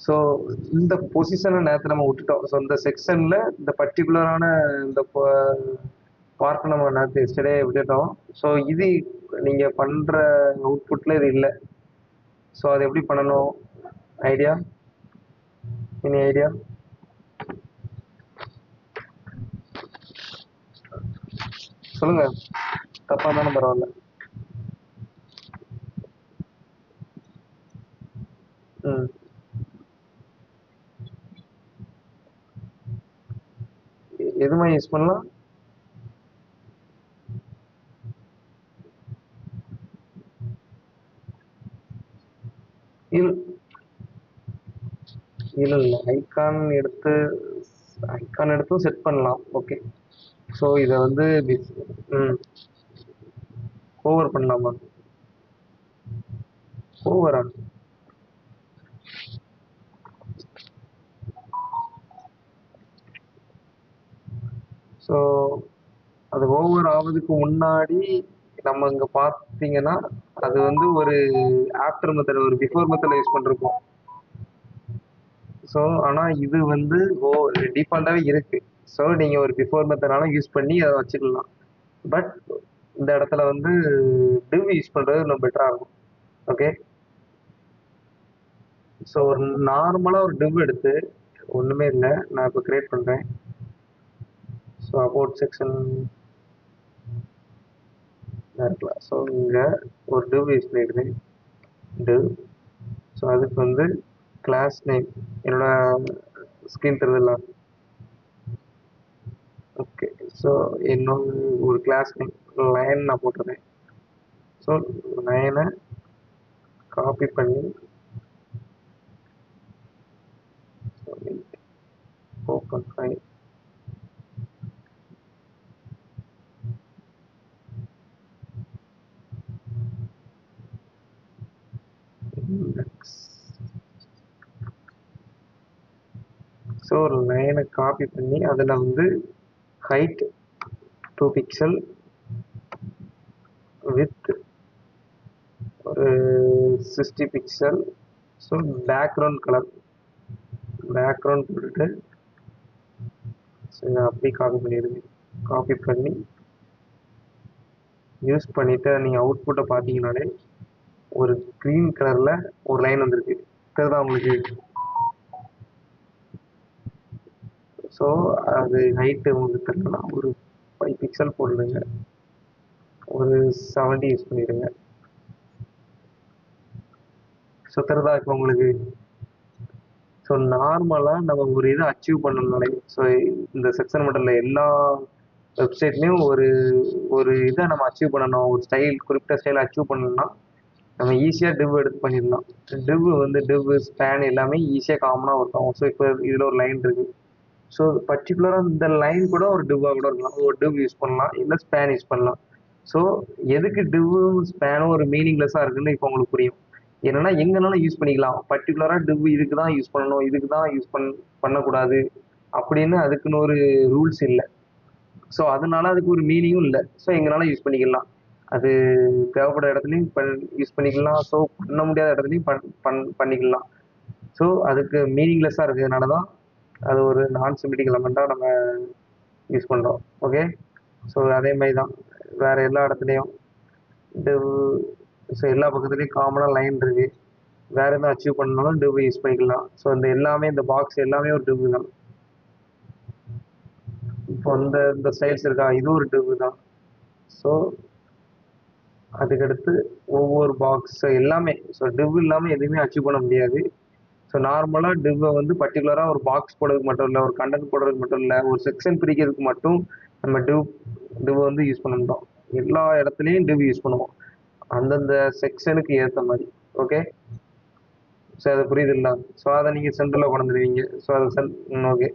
So இந்த பொசிஷனை நேரத்தை நம்ம விட்டுட்டோம். ஸோ இந்த செக்ஷனில் இந்த பர்டிகுலரான இந்த பார்ட் நம்ம நேரத்தை எஸ்டர்டே விட்டுட்டோம். ஸோ இது நீங்கள் பண்ணுற அவுட்புட்டில் இது இல்லை. ஸோ அது எப்படி பண்ணணும்? ஐடியா? Any idea? சொல்லுங்க. தப்பா இருந்தாலும் பரவாயில்ல. ம். எதுமா யூஸ் பண்ணலாம்? இல்ல இல்ல இல்ல ஐகான் எடுத்தும் செட் பண்ணலாம். ஓகே. ஸோ இதை வந்து ம் ஓவர் பண்ணலாமா? ஓவரா? ஸோ அது ஓவர் ஆவதுக்கு முன்னாடி நம்ம இங்க பார்த்தீங்கன்னா அது வந்து ஒரு ஆஃப்டர் மெத்தட், ஒரு பிஃபோர் மெத்தட்ல யூஸ் பண்ணிருக்கோம். ஸோ ஆனா இது வந்து டிஃபால்ட்டாவே இருக்கு. ஸோ நீங்க ஒரு பிஃபோர் மெத்தடாலும் யூஸ் பண்ணி அதை வச்சுக்கலாம். பட் இந்த இடத்துல வந்து div யூஸ் பண்றது இன்னும் பெட்டரா இருக்கும். ஓகே. ஸோ ஒரு நார்மலா ஒரு div எடுத்து ஒண்ணுமே இல்லை, நான் இப்போ கிரியேட் பண்றேன். ஸோ அபவுட் செக்ஷன் இருக்கலாம். ஸோ இங்க ஒரு div யூஸ் பண்ணிடுறேன். div. ஸோ அதுக்கு வந்து கிளாஸ் நேம் என்னோட ஸ்கிரீன் தெரியுதுல்ல. ஓகே. ஸோ இன்னொரு ஒரு கிளாஸ் நேம் லைன் நான் போட்டிருக்கேன். ஸோ லைனை காப்பி பண்ணி ஓப்பன் ஃபைல் இண்டெக்ஸ். ஸோ ஒரு லைனை காப்பி பண்ணி அதில் வந்து ஹைட் 2 பிக்சல் வித் ஒரு 60 pixel. So background colour background போட்டுட்டு இதை அப்படியே காப்பி பண்ணிடுங்க. காப்பி பண்ணி யூஸ் பண்ணிவிட்டு நீங்கள் அவுட்புட்டை பார்த்தீங்கன்னாலே ஒரு க்ரீன் கலரில் ஒரு லைன் வந்திருக்கு. தெரியுதா உங்களுக்கு? ஸோ அது ஹைட்டு உங்களுக்கு தெரியலனா ஒரு 5 பிக்சல் போட்டுடுங்க, ஒரு 70 யூஸ் பண்ணிடுங்க. ஸோ தெரியுதா இப்போ உங்களுக்கு? ஸோ நார்மலாக நம்ம ஒரு இதை அச்சீவ் பண்ணணும்னாலே, ஸோ இந்த செக்ஷன் மட்டும் இல்லை, எல்லா வெப்சைட்லேயும் ஒரு ஒரு இதை நம்ம அச்சீவ் பண்ணணும், ஒரு ஸ்டைல் குறிப்பிட்ட ஸ்டைலை அச்சீவ் பண்ணணும்னா நம்ம ஈஸியாக டிவ் எடுத்து பண்ணிடலாம். டிவ் வந்து டிவ் ஸ்பேன் எல்லாமே ஈஸியாக காமனாக ஒர்க் ஆகும். ஸோ இப்போ இதில் ஒரு லைன் இருக்குது. ஸோ பர்டிகுலராக இந்த லைன் கூட ஒரு டிவ்வாக கூட இருக்கலாம். ஒரு டிவ் யூஸ் பண்ணலாம், இல்லை ஸ்பேன் யூஸ் பண்ணலாம். ஸோ எதுக்கு டிவ்வும் ஸ்பேனும் ஒரு மீனிங்லெஸ்ஸாக இருக்குன்னு இப்போ உங்களுக்கு புரியும். என்னன்னா எங்கனாலும் யூஸ் பண்ணிக்கலாம். பர்டிகுலராக டிவ் இதுக்கு தான் யூஸ் பண்ணணும், இதுக்கு தான் பண்ணக்கூடாது அப்படின்னு அதுக்குன்னு ஒரு ரூல்ஸ் இல்லை. ஸோ அதனால அதுக்கு ஒரு மீனிங்கும் இல்லை. ஸோ எங்கனாலும் யூஸ் பண்ணிக்கலாம். அது தேவைப்படுற இடத்துலையும் யூஸ் பண்ணிக்கலாம். ஸோ பண்ண முடியாத இடத்துலையும் பண்ணிக்கலாம். ஸோ அதுக்கு மீனிங்லெஸ்ஸாக இருக்கிறதுனால தான் அது ஒரு நான் சிமெட்டிக் எலமெண்ட்டாக நம்ம யூஸ் பண்ணுறோம். ஓகே. ஸோ அதே மாதிரி தான் வேறு எல்லா இடத்துலையும் டிவ். ஸோ எல்லா பக்கத்துலேயும் காமனாக லைன் இருக்குது. வேறு எதுவும் அச்சீவ் பண்ணாலும் டிவ் யூஸ் பண்ணிக்கலாம். ஸோ இந்த எல்லாமே இந்த பாக்ஸ் எல்லாமே ஒரு டிவ் தான். இப்போ இந்த ஸ்டைல்ஸ் இருக்கா, இது ஒரு டிவ் தான். ஸோ அதுக்கடுத்து ஒவ்வொரு பாக்ஸ் எல்லாமே, ஸோ டிவ் இல்லாமல் எதுவுமே அச்சீவ் பண்ண முடியாது. ஸோ நார்மலாக டிவ்வை வந்து பர்டிகுலராக ஒரு பாக்ஸ் போடுறதுக்கு மட்டும் இல்லை, ஒரு கண்டென்ட் போடுறதுக்கு மட்டும் இல்லை, ஒரு செக்ஷன் பிரிக்கிறதுக்கு மட்டும் நம்ம டிவ் வந்து யூஸ் பண்ண மாட்டோம். எல்லா இடத்துலையும் டிவ் யூஸ் பண்ணுவோம், அந்தந்த செக்ஷனுக்கு ஏற்ற மாதிரி. ஓகே. ஸோ அது புரியுது இல்லை? ஸோ அதை நீங்கள் சென்டரில் கொண்டுருவீங்க. ஸோ அதை ஓகே.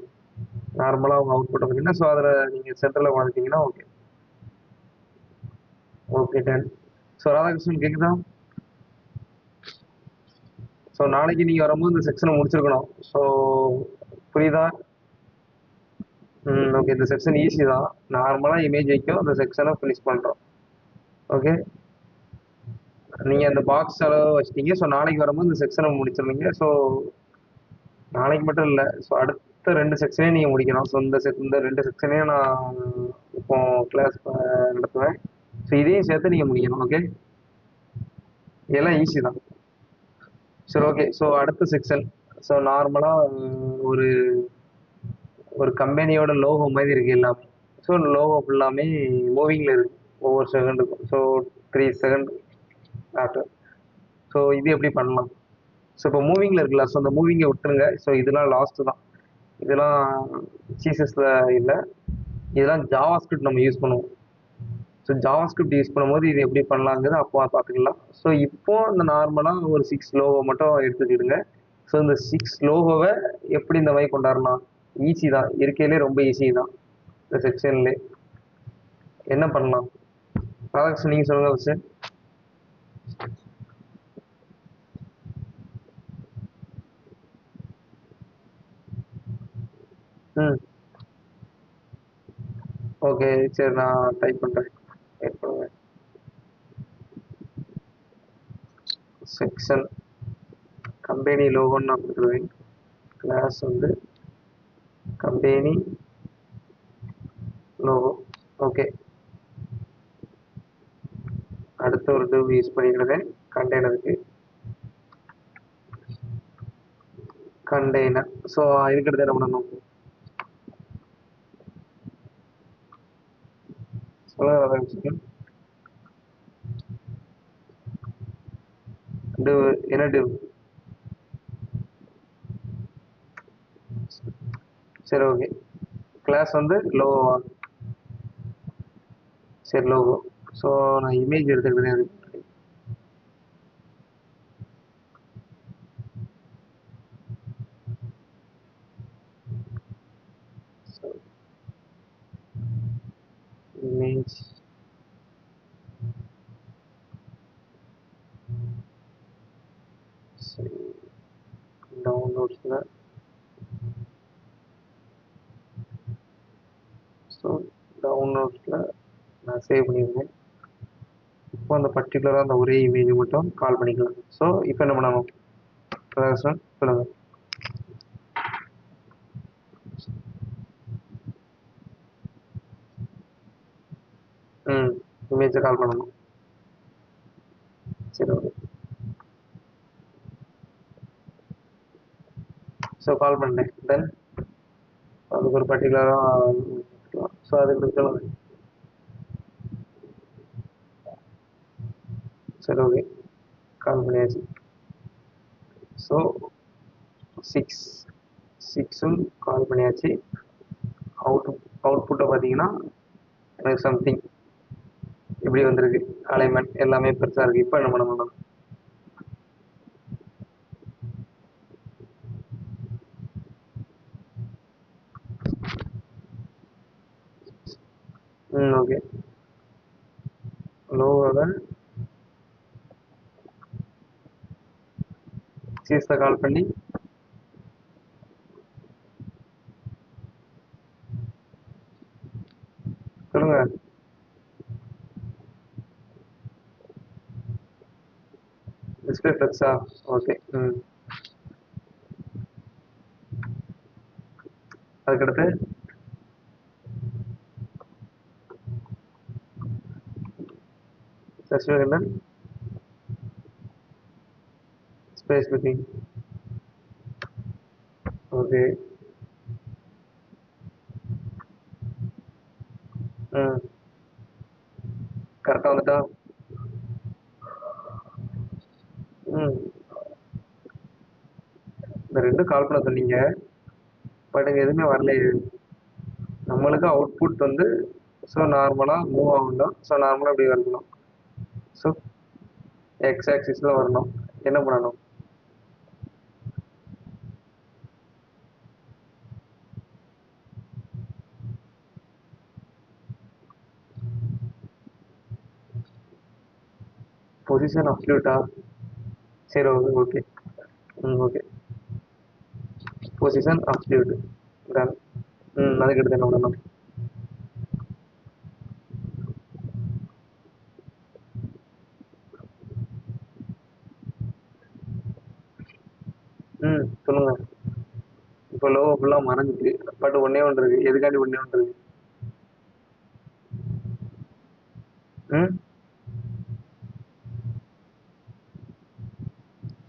நார்மலாக அவங்க அவுட்புட்டை பார்த்தீங்கன்னா, ஸோ அதில் நீங்கள் சென்டரில் கொண்டுட்டீங்கன்னா okay. Okay done. So Radhakrishnan கேட்குதா? ஸோ நாளைக்கு நீங்கள் வரும்போது இந்த செக்ஷனை முடிச்சிருக்கணும். ஸோ புரியுதா? ஓகே. இந்த செக்ஷன் ஈஸி தான். நார்மலாக இமேஜ் வைக்கும், அந்த செக்ஷனை ஃபினிஷ் பண்ணுறோம். ஓகே. நீங்கள் அந்த பாக்ஸ் அளவு வச்சிட்டீங்க. ஸோ நாளைக்கு வரும்போது இந்த செக்ஷனை முடிச்சிருந்தீங்க. ஸோ நாளைக்கு மட்டும் இல்லை, ஸோ அடுத்த 2 செக்ஷனையும் நீங்கள் முடிக்கணும். ஸோ இந்த 2 செக்ஷனையும் நான் இப்போ கிளாஸ் நடத்துவேன். ஸோ இதையும் சேர்த்து நீங்கள் முடிக்கணும். ஓகே, இதெல்லாம் ஈஸி தான். சரி, ஓகே. ஸோ அடுத்த செக்ஷன், ஸோ நார்மலாக ஒரு ஒரு கம்பெனியோட லோகோ மாதிரி இருக்கு எல்லாமே. ஸோ லோகோ ஃபுல்லாமே மூவிங்கில் இருக்கு ஒவ்வொரு செகண்டுக்கும். So 3 second after. ஸோ இது எப்படி பண்ணலாம்? ஸோ இப்போ மூவிங்கில் இருக்குல்ல, ஸோ அந்த மூவிங்கை விட்டுருங்க. ஸோ இதெல்லாம் லாஸ்ட்டு தான். இதெல்லாம் சிஎஸ்எஸ்ல இல்லை, இதெல்லாம் ஜாவா ஸ்கிரிப்ட் நம்ம யூஸ் பண்ணுவோம். ஸோ ஜாவா ஸ்கிரிப்ட் யூஸ் பண்ணும்போது இது எப்படி பண்ணலாங்கிறது அப்போ பார்த்துக்கலாம். ஸோ இப்போ இந்த நார்மலாக ஒரு 6 லோகோ மட்டும் எடுத்துக்கிடுங்க. ஸோ இந்த 6 லோகோவை எப்படி இந்த மாதிரி கொண்டாடலாம்? ஈஸி தான், இருக்கையிலே ரொம்ப ஈஸி தான். இந்த செக்ஷன்லே என்ன பண்ணலாம்? ப்ராடக்ட்ஸ் நீங்கள் சொல்லுங்கள் ஃபஸ்ட்டு. ம், ஓகே. சரி, நான் டைப் பண்ணுறேன். வெயிட் பண்ணுங்க. செக்ஷன் கம்பெனி லோகோன்னு நான் கொடுத்துருவேன். கிளாஸ் வந்து கம்பெனி லோகோ. ஓகே, அடுத்த ஒரு டிவ் யூஸ் பண்ணிக்கிறேன் கண்டெய்னருக்கு. கண்டெய்னர். ஸோ இதுக்கடுத்து என்ன பண்ணணும் சொல்லுங்க. டிவ் என்ன டிவ்? சரி, ஓகே. கிளாஸ் வந்து லோகோவா? சரி, லோகோ. ஸோ நான் இமேஜ் எடுத்துக்கிட்டேன் அதுக்கு. ஸோ இமேஜ் சரி, டவுன்லோட்ஸில். ஸோ டவுன்லோட்ஸில் நான் சேவ் பண்ணியிருந்தேன். இப்போ அந்த பர்டிகுலராக அந்த ஒரே இமேஜ் மட்டும் கால் பண்ணிக்கலாம். ஸோ இப்போ என்ன பண்ணணும்? சொல்லுங்கள். ம், இமேஜை கால் பண்ணணும். சரி, ஓகே. ஸோ கால் பண்ணேன். தென் அதுக்கு ஒரு பர்டிகுலராக, ஸோ அதுக்கு சொல்லுங்கள். சரி, ஓகே. கால் பண்ணியாச்சு. ஸோ சிக்ஸும் கால் பண்ணியாச்சு. அவுட் அவுட்புட்டை பார்த்தீங்கன்னா எனக்கு சம்திங் இப்படி வந்திருக்கு. அலைன்மெண்ட் எல்லாமே பெருசாக இருக்குது. இப்போ என்ன பண்ணணும்? ம், ஓகே. லோவோட சீஸை கால் பண்ணி சொல்லுங்கள். Display flexor? ஓகே. ம், அதுக்கடுத்து சஸ்பெண்ட் ஸ்பேஸ் பிக்கிங். ஓகே. ம், கரெக்டாக வந்துட்டா? ம், இந்த 2 கால் பண்ண சொன்னீங்க, பட் இங்கே எதுவுமே வரலையே. நம்மளுக்கு அவுட்புட் வந்து ஸோ நார்மலாக மூவ் ஆகணும். ஸோ நார்மலாக இப்படி வரணும். ஸோ எக்ஸ் ஆக்சிஸில் வரணும். என்ன பண்ணணும்? பொசிஷன் அப்சல்யூட்டா? சரி, okay, okay. Hmm, okay. Position absolute. Ton. ம், அதுக்கடுத்து என்ன பண்ணணும்? ம், சொல்லுங்கள். இப்போ லோகோ ஃபுல்லா மறைஞ்சிட்டு பட் ஒண்ணே ஒன்று இருக்கு. எதுக்காண்டி ஒண்ணே ஒன்று இருக்கு? ம்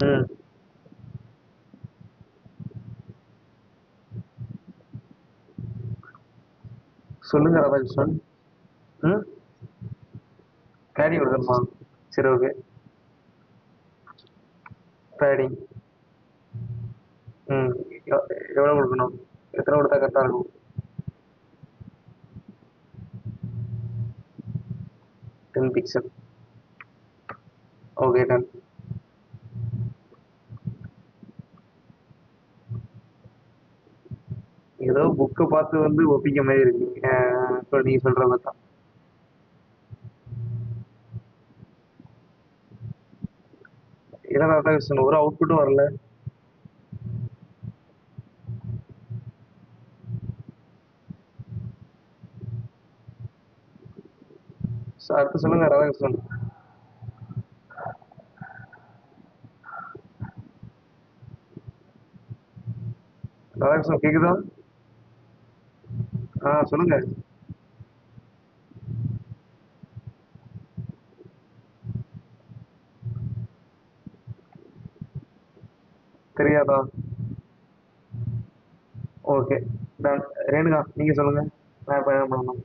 ம் சொல்லுங்க ராதாகிருஷ்ணன். ம் பேடிங் கொடுக்கணுமா? சரி ஓகே. பேடிங். ம் எவ்வளோ கொடுக்கணும்? எத்தனை கொடுத்தா கரெக்டாக இருக்கும்? 10 பிக்சல். Okay done. ஏதோ புக்கை பார்த்து வந்து ஒப்பிக்க மாதிரி இருக்கு. இப்போ நீங்க சொல்ற பார்த்தா. ஏன்னா ராதாகிருஷ்ணன் ஒரு அவுட்புட்டும் வரல. அடுத்து சொல்லுங்க ராதாகிருஷ்ணன். ராதாகிருஷ்ணன் கேக்குதா? சொல்லுங்க. தெரியாதா? Okay done. ரேணுகா நீங்க சொல்லுங்க. நான் இப்போ என்ன பண்ணணும்?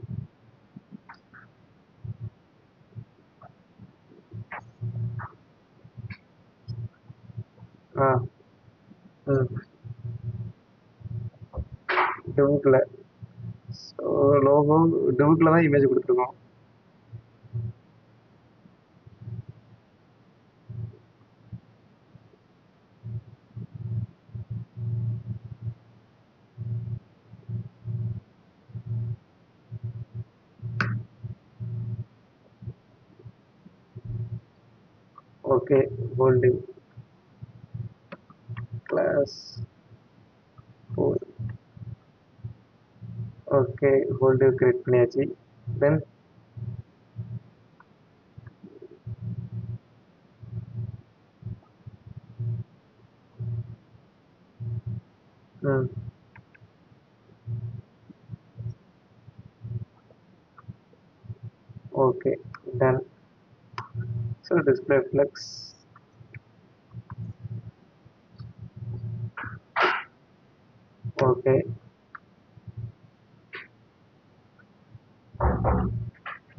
ஆ ம் டிவுக்கில். ஸோ லோகோ டிவுக்கில் தான் இமேஜ் கொடுத்துருக்கோம். Okay holding class 4. Okay hold create பண்ணியாச்சு. Then hmm okay done. So display flex. Okay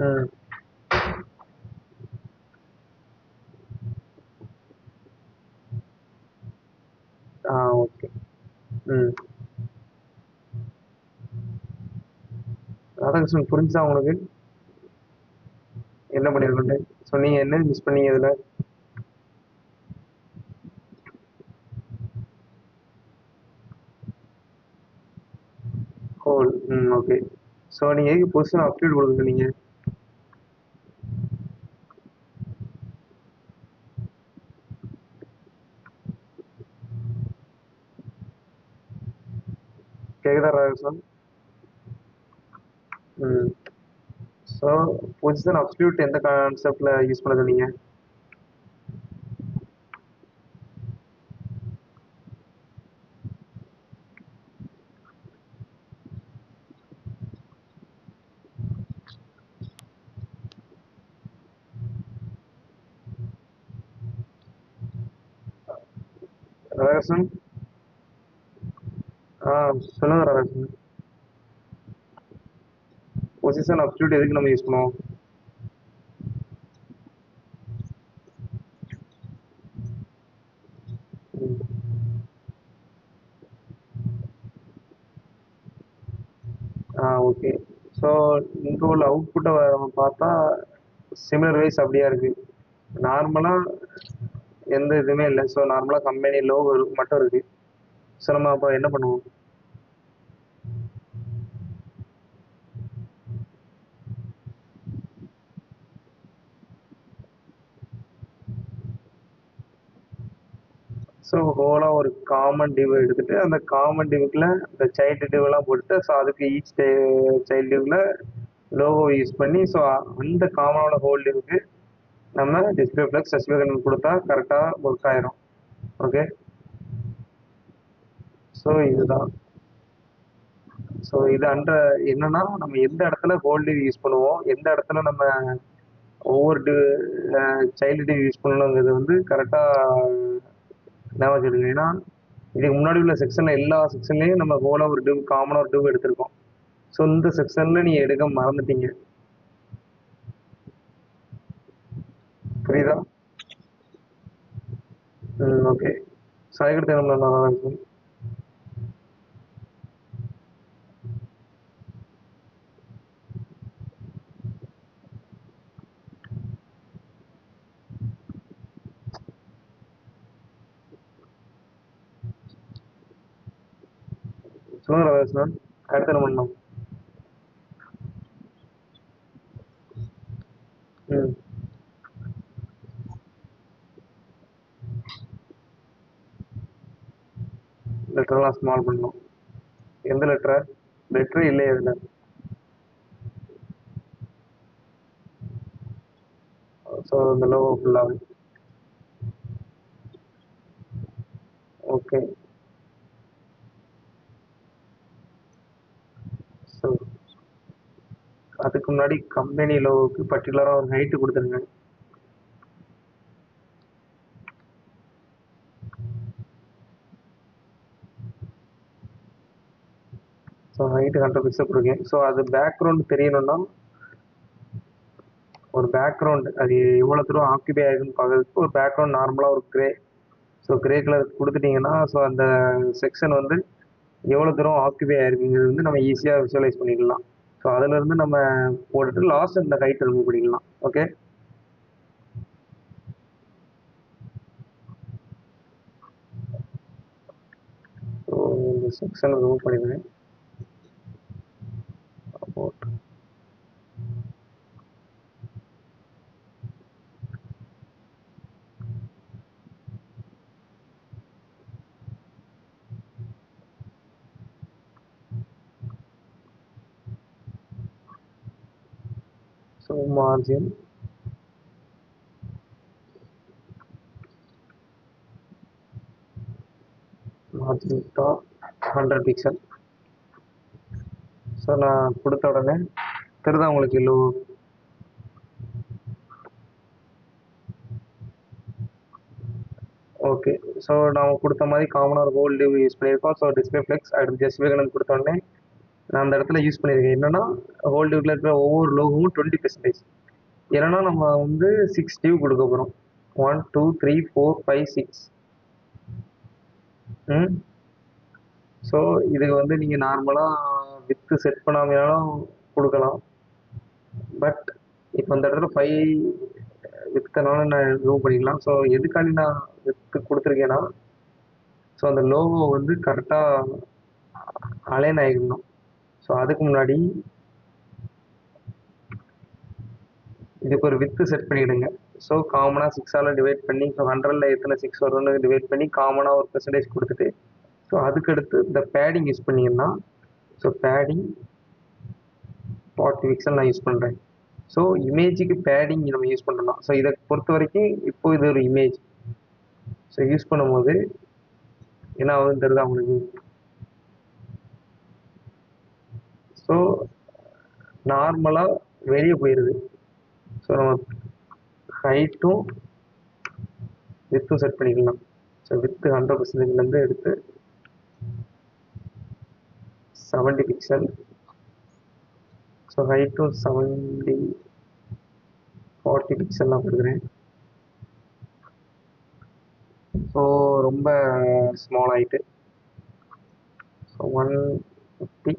hmm okay hmm Radhakrishnan புரிஞ்சா உங்களுக்கு என்ன பண்ணியிருக்கோண்டு? ஸோ நீங்கள் என்ன மிஸ் பண்ணீங்க இதில்? ஹோல். ஓகே. ஸோ நீங்கள் எதுக்கு பொசிஷன் அப்டேட் கொடுக்குறீங்க? கேக்குதா ராதாகிருஷ்ணன்? ம் ஸோ பொசிஷன் அப்டியூட் எந்த கான்செப்டில் யூஸ் பண்ண சொன்னீங்க? ராதாகிருஷ்ணன் சொல்லுங்க ராதாகிருஷ்ணன். பொசிஷன் அப்டியூட் எதுக்கு நம்ம யூஸ் பண்ணுவோம்? ம் ஓகே. ஸோ இங்கே உள்ள அவுட்புட்டை நம்ம பார்த்தா சிமிலர் வைஸ் அப்படியா இருக்கு. நார்மலாக எந்த இதுவுமே இல்லை. ஸோ நார்மலாக கம்பெனி லோகோ மட்டும் இருக்கு. ஸோ நம்ம அப்போ என்ன பண்ணுவோம்? ஸோ ஹோலாக ஒரு காமன் டிவ் எடுத்துட்டு அந்த காமன் டிவுக்குள்ள இந்த சைல்டு டிவ்லாம் போட்டுட்டு ஸோ அதுக்கு ஈச் சைல்டு டிவ்ல லோகோ யூஸ் பண்ணி ஸோ அந்த காமனோட ஹோல் டிவுக்கு நம்ம டிஸ்பிளே ஃப்ளெக்ஸ் ஸ்பெசிஃபிகேஷன் கொடுத்தா கரெக்டாக ஒர்க் ஆயிரும். ஓகே. ஸோ இதுதான். ஸோ இது என்னன்னா நம்ம எந்த இடத்துல ஹோல் டிவ் யூஸ் பண்ணுவோம், எந்த இடத்துல நம்ம ஒவ்வொரு சைல்டு டிவ் யூஸ் பண்ணணுங்கிறது வந்து கரெக்டாக ஞாபகம் வச்சுடுங்க. ஏன்னா இதுக்கு முன்னாடி உள்ள செக்ஷன்ல எல்லா செக்ஷன்லையும் நம்ம ஹோலாக ஒரு டிவ் காமனாக ஒரு டிவ் எடுத்திருக்கோம். ஸோ இந்த செக்ஷன்ல நீங்க எடுக்க மறந்துட்டீங்க. புரியுதா? ஓகே. ஸோ அதுக்கடுத்து என்ன பண்ணலாம் இருக்கும்? சொல்லுங்க ராதாகிருஷ்ணன், அடுத்து என்ன பண்ணலாம்? ம் லெட்டர்லாம் ஸ்மால் பண்ணணும். எந்த லெட்டரை? லெட்டரே இல்லையே அதில். ஸோ இந்த லோகோ ஃபுல்லாகவே. ஓகே. ஸோ அதுக்கு முன்னாடி கம்பெனி லோகோவுக்கு பர்டிகுலராக ஒரு ஹைட்டு கொடுத்துருங்க. ஸோ ஹைட்டு 100 பிக்சல் கொடுங்க. ஸோ அது பேக்ரவுண்ட் தெரியணும்னா ஒரு பேக்ரவுண்ட் அது எவ்வளோ தூரம் ஆக்கிபை ஆகுதுன்னு பார்க்கறதுக்கு ஒரு பேக்ரவுண்ட் நார்மலாக ஒரு கிரே. ஸோ கிரே கலர் கொடுத்துட்டிங்கன்னா ஸோ அந்த செக்ஷன் வந்து எவ்வளோ தூரம் ஆக்கிபை ஆயிருக்குங்கிறது வந்து நம்ம ஈஸியாக விஷுவலைஸ் பண்ணிக்கலாம். ஸோ அதுலேருந்து நம்ம போட்டுட்டு லாஸ்ட் இந்த ஹைட் ரிமூவ் பண்ணிக்கலாம். ஓகே. ஸோ இந்த செக்ஷனை ரிமூவ் பண்ணிடுவேன். போட்டு so margin top 100 pixel. So நான் கொடுத்த உடனே தெரியுதா உங்களுக்கு எல்லோ? ஓகே. ஸோ நான் கொடுத்த மாதிரி காமனாக ஒரு ஹோல் டிவ் யூஸ் பண்ணியிருக்கோம். ஸோ டிஸ்பிளே ஃப்ளெக்ஸ் அடுத்து ஜஸ்ட் விகடன் கொடுத்த உடனே நான் அந்த இடத்துல யூஸ் பண்ணியிருக்கேன். என்னன்னா ஹோல் டிவ்ல இருக்கிற ஒவ்வொரு லோகமும் 20%. ஏன்னா நம்ம வந்து 6 டிவ் கொடுக்க போகிறோம். 1 2 3 4 5 6. ஸோ இதுக்கு வந்து நீங்கள் நார்மலாக வித்து செட் பண்ணாமையாலும் கொடுக்கலாம். பட் இப்போ இந்த இடத்துல 5 வித்தனால நான் ரிமூவ் பண்ணிக்கலாம். ஸோ எதுக்காண்டி நான் வித்து கொடுத்துருக்கேன்னா ஸோ அந்த லோகோ வந்து கரெக்டாக அலைன் ஆகிடணும். ஸோ அதுக்கு முன்னாடி இதுக்கு ஒரு வித்து செட் பண்ணிவிடுங்க. ஸோ காமனாக 6ஆல் டிவைட் பண்ணி ஸோ 100ல் எத்தனை 6 வரும்னு டிவைட் பண்ணி காமனாக ஒரு பெர்சன்டேஜ் கொடுத்துட்டு ஸோ அதுக்கடுத்து இந்த பேடிங் யூஸ் பண்ணிங்கன்னா ஸோ பேடிங் 40 பிக்சல் நான் யூஸ் பண்ணுறேன். ஸோ இமேஜுக்கு பேடிங் நம்ம யூஸ் பண்ணலாம். ஸோ இதை பொறுத்த வரைக்கும் இப்போ இது ஒரு இமேஜ். ஸோ யூஸ் பண்ணும்போது என்ன ஆகுதுன்னு தெரியுதா உங்களுக்கு? ஸோ நார்மலாக வெளியே போயிடுது. ஸோ நம்ம ஹைட்டும் வித்தும் செட் பண்ணிக்கலாம். ஸோ வித்து 100%லேருந்து எடுத்து 70 பிக்சல். ஸோ ஹைட்டும் 70 40 பிக்சல் நான் கொடுக்குறேன். ஸோ ரொம்ப ஸ்மால் ஆகிட்டு ஸோ 150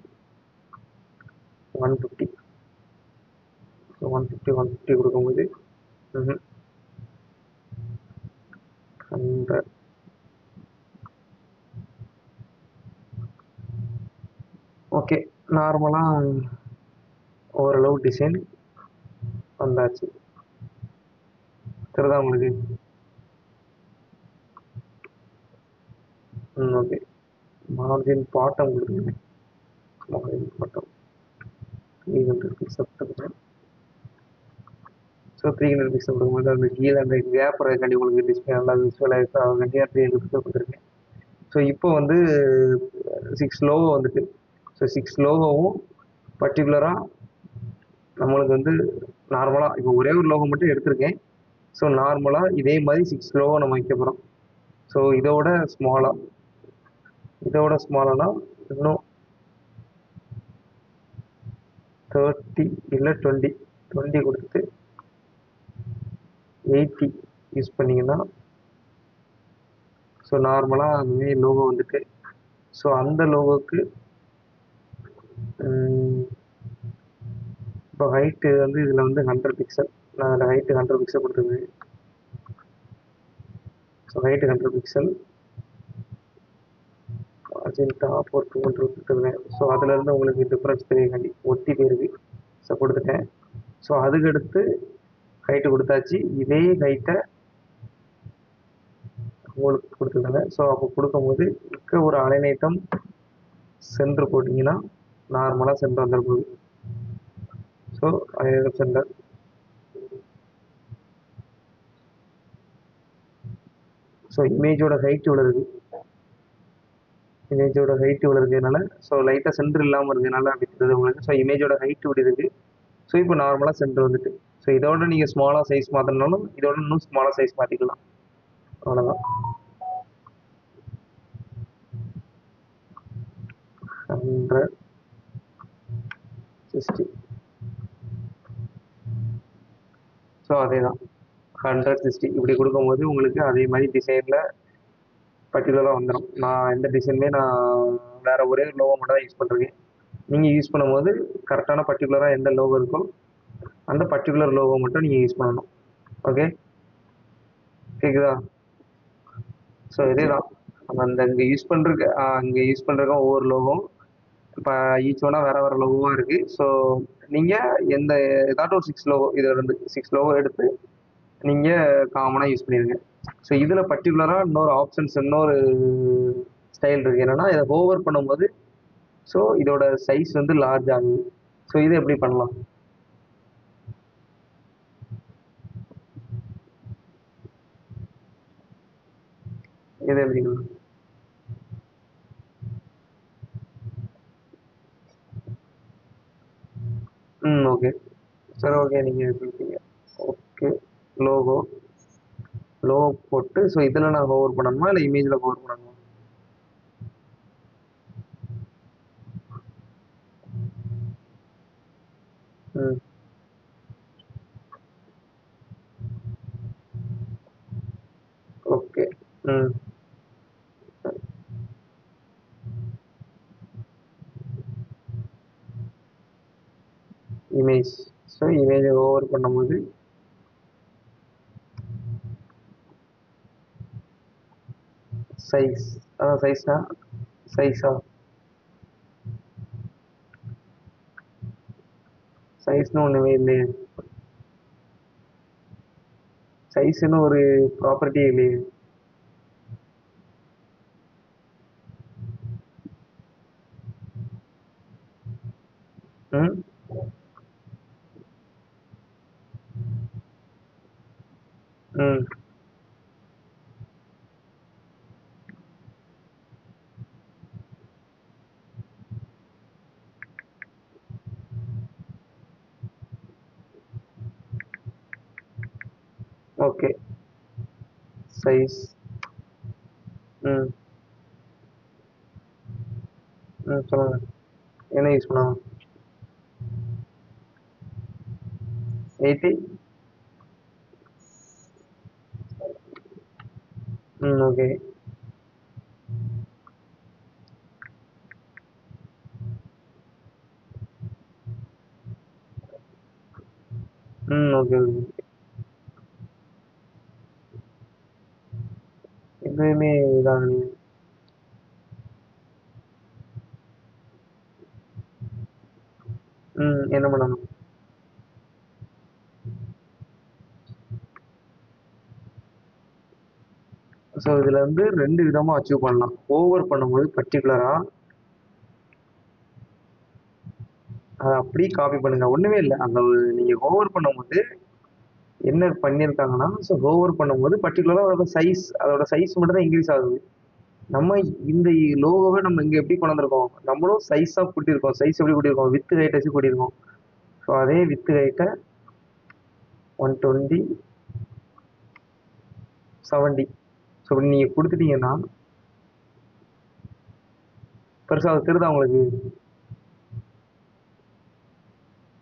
150 ஸோ 150 கொடுக்கும்போது 100. ஓகே. நார்மலாக ஓரளவு டிசைன் வந்தாச்சு. தெரியுதா உங்களுக்கு? ஓகே. மார்ஜின் பாட்டம் கொடுத்துருங்க. மார்ஜின் பாட்டம் 300 பிக்சல் கொடுக்குறேன். ஸோ 300 பிக்சல் கொடுக்கும்போது அந்த கீழே அந்த கேப் கண்டி உங்களுக்கு டிஸ்பிளே நல்லா விஷுவலைஸ் ஆகும். 300 பிக்சல் கொடுத்துருக்கேன். ஸோ இப்போ வந்து சிக்ஸ் லோகோ வந்துட்டு. ஸோ சிக்ஸ் லோகோவும் பர்டிகுலராக நம்மளுக்கு வந்து நார்மலாக இப்போ ஒரே ஒரு லோகோ மட்டும் எடுத்திருக்கேன். ஸோ நார்மலாக இதே மாதிரி சிக்ஸ் லோகோ நம்ம வைக்க போகிறோம். ஸோ இதோட ஸ்மாலானா இன்னும் 30 இல்லை 20 கொடுத்துட்டு 80 யூஸ் பண்ணிங்கன்னா ஸோ நார்மலாக அதுவே லோகோ வந்துட்டு. ஸோ அந்த லோகோக்கு இப்போ ஹைட்டு வந்து இதில் வந்து 100 பிக்சல். நான் அதில் ஹைட்டு 100 பிக்சல் கொடுத்துருக்கேன். ஸோ ஹைட்டு 100 பிக்சல் டாப் ஒரு 200 கொடுத்துருக்கேன். ஸோ அதுலேருந்து உங்களுக்கு டிஃப்ரென்ஸ் தெரியக்காண்டி ஒட்டி போயிருக்கு. ஸோ கொடுத்துட்டேன். ஸோ அதுக்கடுத்து ஹைட்டு கொடுத்தாச்சு. இதே ஹைட்டை உங்களுக்கு கொடுத்துருக்காங்க. ஸோ அப்போ கொடுக்கும்போது இருக்க ஒரு அலைநீட்டம் சென்டர் போட்டிங்கன்னா நார்மலாக சென்டர் வந்துட போகுது. ஸோ அலைநீட்டம் சென்டர். ஸோ இமேஜோட ஹைட் இவ்வளோ இருக்குது. இமேஜோட ஹைட் இவ்வளோ இருக்கிறதுனால ஸோ லைட்டாக சென்டர் இல்லாமல் இருக்கிறதுனால அப்படி தெரியுது உங்களுக்கு. ஸோ இமேஜோட ஹைட் இப்படி இருக்குது. ஸோ இப்போ நார்மலாக சென்டர் வந்துட்டு. ஸோ இதோட நீங்கள் ஸ்மாலாக சைஸ் மாற்றினாலும் இதோட இன்னும் ஸ்மாலாக சைஸ் மாற்றிக்கலாம். அவ்வளோதான். 160. ஸோ அதே தான் 160 இப்படி கொடுக்கும்போது உங்களுக்கு அதே மாதிரி டிசைனில் பர்டிகுலராக வந்துடும். நான் எந்த டிசைனுமே நான் வேறு ஒரே ஒரு லோகோ மட்டும் தான் யூஸ் பண்ணுறேன். நீங்கள் யூஸ் பண்ணும்போது கரெக்டான பர்டிகுலராக எந்த லோகோ இருக்கோ அந்த பர்டிகுலர் லோகோ மட்டும் நீங்கள் யூஸ் பண்ணணும். ஓகே, கேட்குதா? ஸோ இதே தான் நம்ம அந்த இங்கே யூஸ் பண்ணுறதுக்கு ஒவ்வொரு லோகோ இப்போ ஈச் ஒன்னாக வேறு லோகோவாக இருக்குது. ஸோ நீங்கள் எந்த ஏதாட்டும் ஒரு 6 லோகோ இதில் இருந்து 6 லோகோ எடுத்து நீங்கள் காமனாக யூஸ் பண்ணிடுங்க. ஸோ இதில் பர்டிகுலராக இன்னொரு ஸ்டைல் இருக்குது. என்னென்னா இதை ஓவர் பண்ணும்போது ஸோ இதோட சைஸ் வந்து லார்ஜ் ஆகுது. ஸோ இதை எப்படி பண்ணலாம்? இதை எப்படி பண்ணலாம்? ஓகே சரி, ஓகே நீங்கள் சொல்லிட்டீங்க. ஓகே, லோகோ போட்டு ஸோ இதில் நான் ஓவர் பண்ணணுமா இல்லை இமேஜில் ஓவர் பண்ணணுமா? ஓகே. இமேஜ். ஸோ இமேஜை ஓவர் பண்ணும்போது சைஸ் சைஸா சைஸ்னு ஒன்றுமே இல்லையே. சைஸ்னு ஒரு ப்ராப்பர்ட்டியே இல்லையே. ம் ம் ஓகே, சைஸ். ம் சொல்லுங்கள், என்ன யூஸ் பண்ணலாம்? 80. ஓகே. ஓகே. எதுவுமே இதாகலையே. என்ன பண்ணணும்? ஸோ இதில் வந்து 2 விதமாக அச்சீவ் பண்ணலாம். ஓவர் பண்ணும்போது பர்டிகுலராக அதை அப்படியே காப்பி பண்ணுங்கள். ஒன்றுமே இல்லை. அந்த நீங்கள் ஓவர் பண்ணும்போது என்ன பண்ணியிருக்காங்கன்னா ஸோ ஓவர் பண்ணும்போது பர்டிகுலராக அதோட சைஸ் மட்டும் தான் இன்க்ரீஸ் ஆகுது. நம்ம இந்த லோகோவை நம்ம இங்க எப்படி கொண்டு வந்திருக்கோம், நம்மளும் சைஸா கூட்டியிருக்கோம். சைஸ் எப்படி கூட்டியிருக்கோம், வித் ஹைட் வச்சு கூட்டியிருக்கோம். ஸோ அதே வித் ஹைட்டை 120 70. ஸோ இப்படி நீங்க கொடுத்துட்டீங்கன்னா பெருசா அது தெரியுதா உங்களுக்கு?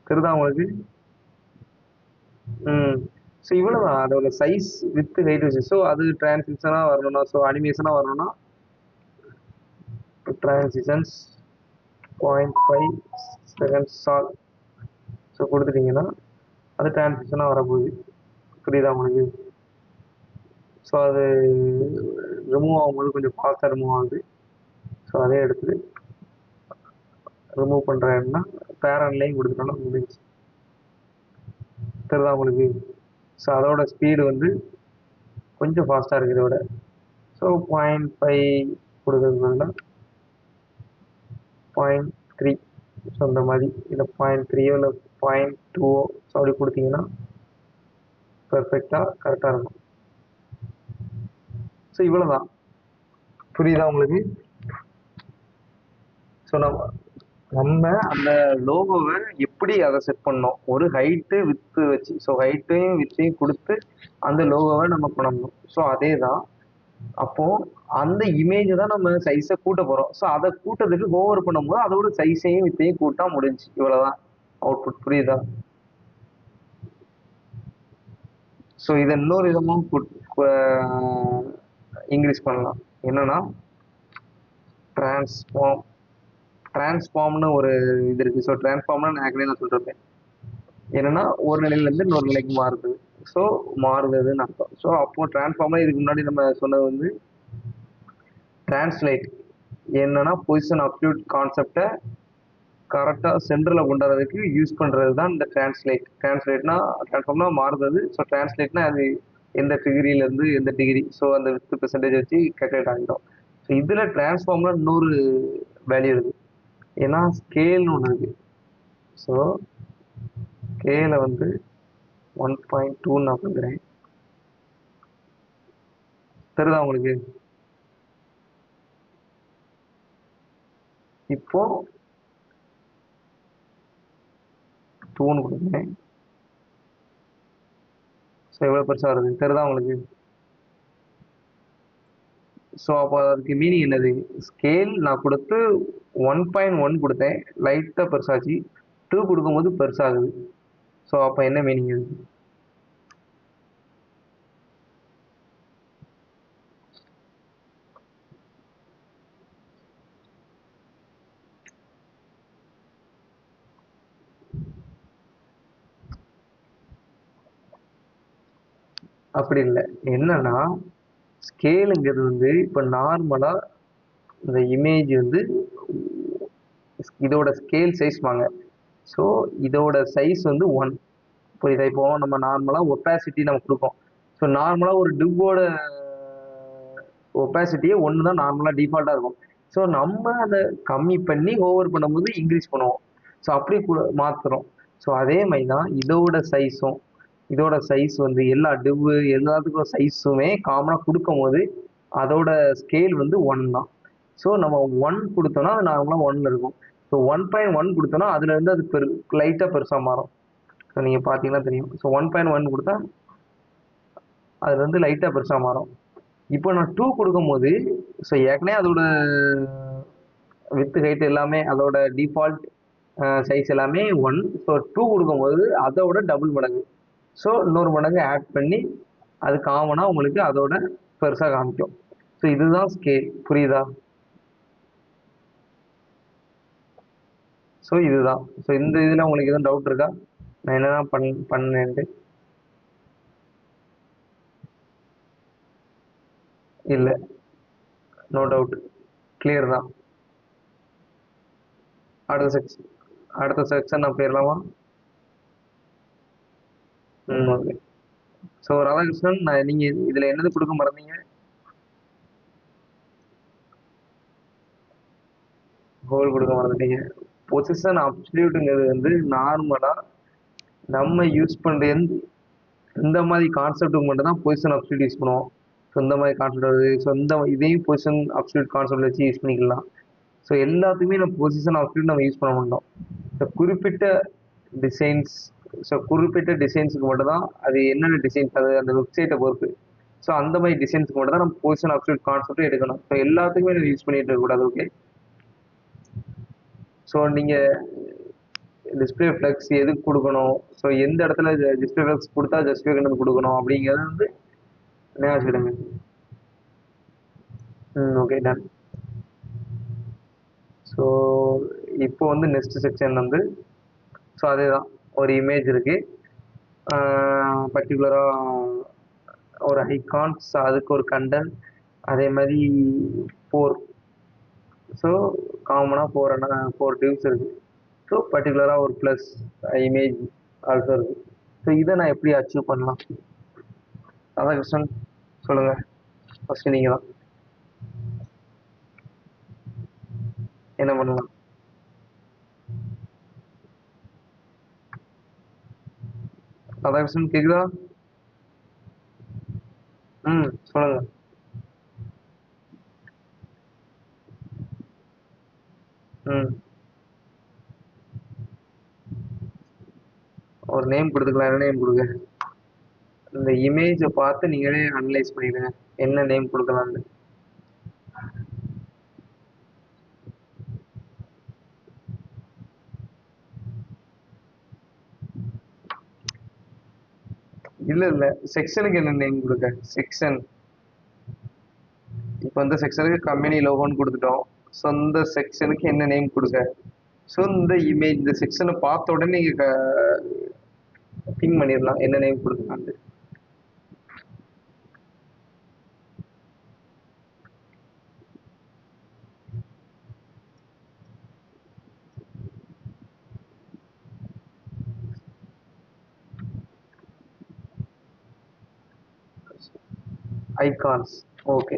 தெரியுதா உங்களுக்கு? ம். ஸோ இவ்வளவுதான் அதோட சைஸ் வித் ஹைட் வச்சு. ஸோ அது டிரான்சிஷனா வரணும்னா, ஸோ அனிமேஷனா வரணும்னா டிரான்சிஷன்ஸ் 0.5 செகண்ட்ஸ் ஆல். ஸோ கொடுத்துட்டீங்கன்னா அது டிரான்சிஷனா வரப்போகுது. புரியுதா உங்களுக்கு? ஸோ அது ரிமூவ் ஆகும்போது கொஞ்சம் ஃபாஸ்ட்டாக ரிமூவ் ஆகுது. ஸோ அதே எடுத்து ரிமூவ் பண்ணுறேன்னா பேரன்லையும் கொடுத்துட்டோம்னா முடிஞ்சு. தெரியுதா உங்களுக்கு? ஸோ அதோட ஸ்பீடு வந்து கொஞ்சம் ஃபாஸ்ட்டாக இருக்குது இதோட. ஸோ 0.5 கொடுக்கறதுக்கு பதிலாக 0.3. ஸோ இந்த மாதிரி இல்லை 0.3 இல்லை 0.2 ஸோ அப்படி கொடுத்தீங்கன்னா பெர்ஃபெக்டாக கரெக்டாக இருக்கும். ஸோ இவ்வளோதான். புரியுதா உங்களுக்கு? ஸோ நம்ம அந்த லோகோவை எப்படி அதை செட் பண்ணோம், ஒரு ஹைட்டு வித்து வச்சு. ஸோ ஹைட்டையும் வித்தையும் கொடுத்து அந்த லோகோவை நம்ம பண்ணணும். ஸோ அதே தான். அப்போ அந்த இமேஜ் தான் நம்ம சைஸை கூட்ட போறோம். ஸோ அதை கூட்டத்துக்கு ஓவர் பண்ணும்போது அதோட சைஸையும் வித்தையும் கூட்டா முடிஞ்சு. இவ்வளவுதான் அவுட்புட். புரியுதா? ஸோ இதை இன்னொரு விதமும் இன்க்ரீஸ் பண்ணலாம். என்னன்னா டிரான்ஸ்ஃபார்ம். டிரான்ஸ்ஃபார்ம்னு ஒரு இது இருக்கு. ஸோ டிரான்ஸ்ஃபார்ம்னா நான் ஏற்கனவே நான் சொல்லிருப்பேன். என்னன்னா ஒரு நிலையில இருந்து இன்னொரு நிலைக்கு மாறுது. ஸோ மாறுதுன்னு அர்த்தம். ஸோ அப்போ டிரான்ஸ்ஃபார்ம்ல இதுக்கு முன்னாடி நம்ம சொன்னது வந்து டிரான்ஸ்லேட். என்னன்னா பொசிஷன் அப்சல்யூட் கான்செப்டை கரெக்டாக சென்டரில் கொண்டு வரதுக்கு யூஸ் பண்ணுறது தான் இந்த டிரான்ஸ்லேட். டிரான்ஸ்லேட்னா டிரான்ஸ்ஃபார்ம்னா மாறுறது. ஸோ டிரான்ஸ்லேட்னா அது எந்த டிகிரியிலேருந்து எந்த டிகிரி, ஸோ அந்த வித் பெர்சன்டேஜ் வச்சு கேல்குலேட் ஆகிடும். ஸோ இதில் டிரான்ஸ்ஃபார்ம்ல இன்னொரு வேல்யூ இருக்குது. ஏன்னா ஸ்கேல்னு ஒன்று இருக்குது. ஸோ ஸ்கேலை வந்து 1.2 நான் கொடுக்குறேன். தெரியுதா உங்களுக்கு? இப்போ 2ன்னு கொடுக்குறேன். ஸோ எவ்வளோ பெருசாக வருது தெரியுதா உங்களுக்கு? ஸோ அப்போ அதுக்கு மீனிங் என்னது? ஸ்கேல் நான் கொடுத்து 1.1 கொடுத்தேன், லைட்டாக பெருசாச்சு. 2 கொடுக்கும்போது பெருசாகுது. ஸோ அப்போ என்ன மீனிங் இது? அப்படி இல்லை. என்னன்னா ஸ்கேலுங்கிறது வந்து இப்போ நார்மலாக இந்த இமேஜ் வந்து இதோட ஸ்கேல் சைஸ் வாங்க. ஸோ இதோட சைஸ் வந்து 1. புரியுதா? இப்போ நம்ம நார்மலாக ஒப்பாசிட்டி நம்ம கொடுப்போம். ஸோ நார்மலாக ஒரு டிவோட ஒப்பாசிட்டியே 1 தான் நார்மலாக டிஃபால்ட்டாக இருக்கும். ஸோ நம்ம அதை கம்மி பண்ணி ஓவர் பண்ணும்போது இன்க்ரீஸ் பண்ணுவோம். ஸோ அப்படி மாற்றுறோம். ஸோ அதே மாதிரி தான் இதோட சைஸும். இதோட சைஸ் வந்து எல்லா டிவ் எல்லாத்துக்கும் சைஸுமே காமனாக கொடுக்கும் போது அதோட ஸ்கேல் வந்து 1 தான். ஸோ நம்ம 1 கொடுத்தோம்னா அது நார்மலாக 1 இருக்கும். ஸோ 1.1 கொடுத்தோம்னா அதுல இருந்து அது லைட்டாக பெருசாக மாறும். ஸோ நீங்கள் பார்த்தீங்கன்னா தெரியும். ஸோ 1.1 கொடுத்தா அதுல இருந்து லைட்டாக பெருசாக மாறும். இப்போ நான் 2 கொடுக்கும்போது ஸோ ஏற்கனவே அதோட வித் ஹைட் எல்லாமே அதோட டிஃபால்ட் சைஸ் எல்லாமே 1. ஸோ 2 கொடுக்கும்போது அதோட டபுள் மடங்கு. ஸோ இன்னொரு மடங்கு ஆட் பண்ணி அது காமனாக உங்களுக்கு அதோட பெருசாக காமிக்கும். ஸோ இதுதான் ஸ்கேல். புரியுதா? ஸோ இதுதான். ஸோ இந்த இதில் உங்களுக்கு எதுவும் டவுட் இருக்கா? நான் என்னென்ன பண்ணேன்ட்டு? இல்லை, நோ டவுட், கிளியர் தான். அடுத்த செக்ஷன் நான் போயிடலாமா? ம், ஓகே. ஸோ ராதாகிருஷ்ணன், நீங்கள் இதில் என்னது கொடுக்க மறந்தீங்க? ஹோல் கொடுக்க மறந்துட்டீங்க. பொசிஷன் அப்சல்யூட்டுங்கிறது வந்து நார்மலாக நம்ம யூஸ் பண்ணுற இந்த மாதிரி கான்செப்ட்டுக்கு மட்டும் தான் பொசிஷன் அப்சல்யூட் யூஸ் பண்ணுவோம். ஸோ இந்த மாதிரி கான்செப்ட் வருது. ஸோ இந்த இதையும் பொசிஷன் அப்சல்யூட் கான்செப்ட் வச்சு யூஸ் பண்ணிக்கலாம். ஸோ எல்லாத்துக்குமே நம்ம பொசிஷன் அப்சல்யூட் நம்ம யூஸ் பண்ண மாட்டோம். ஸோ குறிப்பிட்ட டிசைன்ஸ், ஸோ குறிப்பிட்ட டிசைன்ஸுக்கு மட்டும் தான் அது என்னென்ன டிசைன்ஸ் அது அந்த வெப்சைட்டை பொறுத்து. ஸோ அந்த மாதிரி டிசைன்ஸ்க்கு மட்டும் தான் நம்ம பொசிஷன் அப்சல்யூட் கான்செப்ட் எடுக்கணும். ஸோ எல்லாத்துக்குமே நம்ம யூஸ் பண்ணிட்டு இருக்கக்கூடாது. ஓகே, ஸோ நீங்கள் டிஸ்பிளே ஃப்ளெக்ஸ் எதுக்கு கொடுக்கணும், ஸோ எந்த இடத்துல டிஸ்பிளே ஃப்ளெக்ஸ் கொடுத்தா ஜஸ்டிஃபை பண்ணது கொடுக்கணும் அப்படிங்கிறது வந்து ஞாபகம் வச்சுக்கிடுங்க. Okay, done. ஸோ இப்போ வந்து நெக்ஸ்ட் செக்ஷன் வந்து ஸோ அதே தான், ஒரு இமேஜ் இருக்கு, பர்டிகுலராக ஒரு ஐகான்ஸ், அதுக்கு ஒரு கண்டென்ட், அதே மாதிரி ஃபோர், ஸோ காமனாக ஃபோர் டிவ்ஸ் இருக்கு. ஸோ பர்டிகுலராக ஒரு ப்ளஸ் இமேஜ் ஆல்சோ இருக்கு. ஸோ இதை நான் எப்படி அச்சீவ் பண்ணலாம்? ராதாகிருஷ்ணன் சொல்லுங்கள், ஃபஸ்ட்டு நீங்கள் தான் என்ன பண்ணலாம்? ராதாகிருஷ்ணன் கேக்குதா? சொல்லுங்க. ஒரு நேம் கொடுத்துக்கலாம். என்ன நேம் கொடுங்க? இந்த இமேஜை பார்த்து நீங்களே அனலைஸ் பண்ணிடுங்க என்ன நேம் கொடுக்கலாம்னு. இல்ல செக்ஷனுக்கு என்ன நேம் கொடுக்க? செக்ஷன் இப்போ வந்து செக்ஷனுக்கு கம்பெனி லோகோன்னு கொடுத்துட்டோம். ஸோ இந்த செக்ஷனுக்கு என்ன நேம் கொடுக்க? ஸோ இந்த இமேஜ் இந்த செக்ஷனை பார்த்த உடனே நீங்க திங்க் பண்ணிடலாம் என்ன நேம் கொடுக்கலான்ட்டு. ஐகான்ஸ். ஓகே,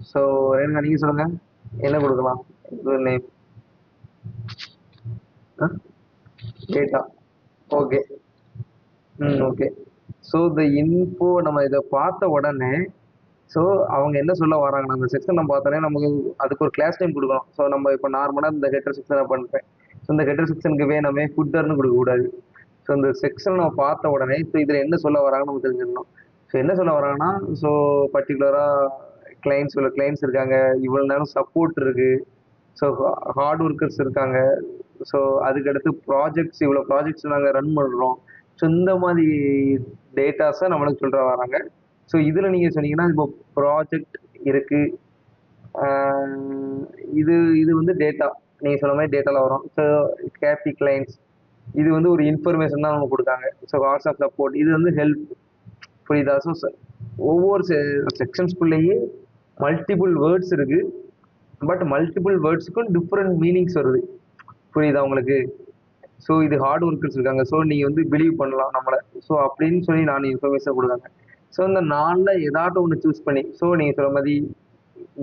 ஸோ ரேணுகா நீங்க சொல்லுங்க என்ன கொடுக்கலாம்? இது name data. Okay, okay. So இந்த இன்ஃபோ நம்ம இதை பார்த்த உடனே ஸோ அவங்க என்ன சொல்ல வராங்க, நம்ம செக்ஷன் நம்ம பார்த்தோன்னே நமக்கு அதுக்கு ஒரு கிளாஸ் டைம் கொடுக்கணும். ஸோ நம்ம இப்போ நார்மலாக இந்த ஹெட்டர் செக்ஷனை பண்ணுறேன். ஸோ இந்த ஹெட்டர் செக்ஷனுக்கு வேணுமே ஃபுட்டர்னு கொடுக்கக்கூடாது. ஸோ இந்த செக்ஷன் நம்ம பார்த்த உடனே ஸோ இதில் என்ன சொல்ல வராங்கன்னு நம்ம தெரிஞ்சிடணும். ஸோ என்ன சொல்ல வராங்கன்னா, ஸோ பர்டிகுலராக கிளைண்ட்ஸ் இருக்காங்க, இவ்வளோ நேரம் சப்போர்ட் இருக்கு, ஸோ ஹார்ட் ஒர்க்கர்ஸ் இருக்காங்க, ஸோ அதுக்கடுத்து ப்ராஜெக்ட்ஸ் இவ்வளோ ப்ராஜெக்ட்ஸ் நாங்கள் ரன் பண்ணுறோம். ஸோ இந்த மாதிரி டேட்டாஸை நம்மளுக்கு சொல்கிற வராங்க. ஸோ இதில் நீங்கள் சொன்னீங்கன்னா இப்போ ப்ராஜெக்ட் இருக்குது, இது இது வந்து டேட்டா, நீங்கள் சொன்ன மாதிரி டேட்டாவில் வரும். ஸோ கேபி கிளைண்ட்ஸ் இது வந்து ஒரு இன்ஃபர்மேஷன் தான் நம்ம கொடுத்தாங்க. ஸோ வாட்ஸ்அப் சப்போர்ட் இது வந்து ஹெல்ப், புரியுதா? ஸோ ஒவ்வொரு செக்ஷன்ஸ்குள்ளேயே மல்டிபிள் வேர்ட்ஸ் இருக்கு, பட் மல்டிபிள் வேர்ட்ஸுக்கும் டிஃப்ரெண்ட் மீனிங்ஸ் வருது, புரியுதா உங்களுக்கு? ஸோ இது ஹார்ட் ஒர்க்கர்ஸ் இருக்காங்க, ஸோ நீங்கள் வந்து பிலீவ் பண்ணலாம் நம்மளை, ஸோ அப்படின்னு சொல்லி நான் இன்ஃபர்மேஷன் கொடுத்தாங்க. ஸோ இந்த நாளில் ஏதாட்டும் ஒன்று சூஸ் பண்ணி, ஸோ நீங்கள் சொல்கிற மாதிரி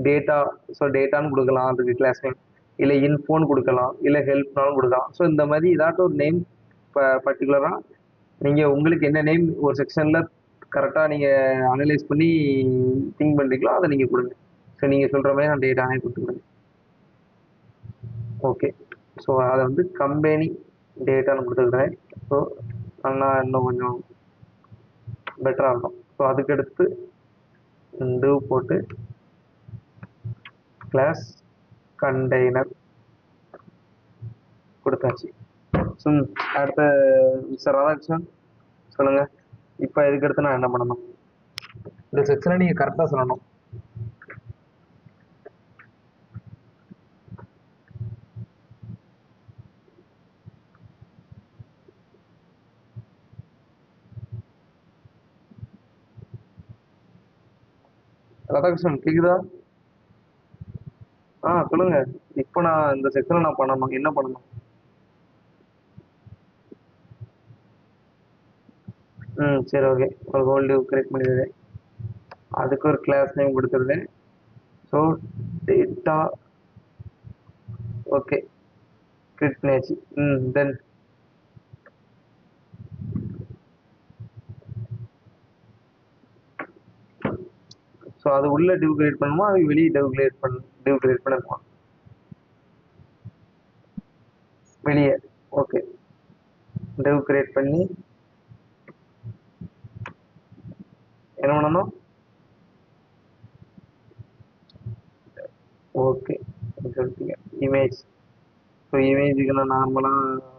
டேட்டா, ஸோ டேட்டான்னு கொடுக்கலாம் அதுக்கு கிளாஸ் நேம், இல்லை இன்ஃபோன்னு கொடுக்கலாம், இல்லை ஹெல்ப்னாலும் கொடுக்கலாம். ஸோ இந்த மாதிரி ஏதாட்டும் ஒரு நேம் பர்டிகுலராக நீங்கள் உங்களுக்கு என்ன நேம் ஒரு செக்ஷனில் கரெக்டாக நீங்கள் அனலைஸ் பண்ணி திங்க் பண்ணுறீங்களோ அதை நீங்கள் கொடுங்க. ஸோ நீங்கள் சொல்கிற மாதிரி நான் டேட்டானே கொடுத்துருங்க. ஓகே, ஸோ அதை வந்து கம்பெனி டேட்டான்னு கொடுத்துருக்குறேன். ஸோ ஆனால் இன்னும் கொஞ்சம் பெட்டராக இருக்கும். ஸோ அதுக்கடுத்து டிவ் போட்டு கிளாஸ் கண்டெய்னர் கொடுத்தாச்சு. ஸோ அடுத்த மிஸ்டர் ராதாகிருஷ்ணன் சொல்லுங்கள், இப்போ இதுக்கடுத்து நான் என்ன பண்ணணும்? இந்த செக்ஷனை நீங்கள் கரெக்டாக சொல்லணும். ராதாகிருஷ்ணன் கேக்குதா? சொல்லுங்க. இப்போ நான் இந்த செக்ஷனை நான் பண்ணணும், என்ன பண்ணணும்? சரி, ஓகே. ஒரு ஹோல் டிவ் கிரியேட் பண்ணிடுறேன், அதுக்கு ஒரு கிளாஸ் நேம் கொடுத்துருந்தேன். ஸோ டேட்டா ஓகே கிரியேட் பண்ணியாச்சு. தென் ஸோ அது உள்ள டிவ் கிரியேட் பண்ணணுமா, அது வெளியே டிவ் கிரியேட் பண்ணணுமா? வெளியே. ஓகே, டிவ் கிரியேட் பண்ணி என்ன பண்ணணும்? ஓகே, சொல்லிட்டீங்க இமேஜ். ஸோ இமேஜுக்கு நான் நார்மலாக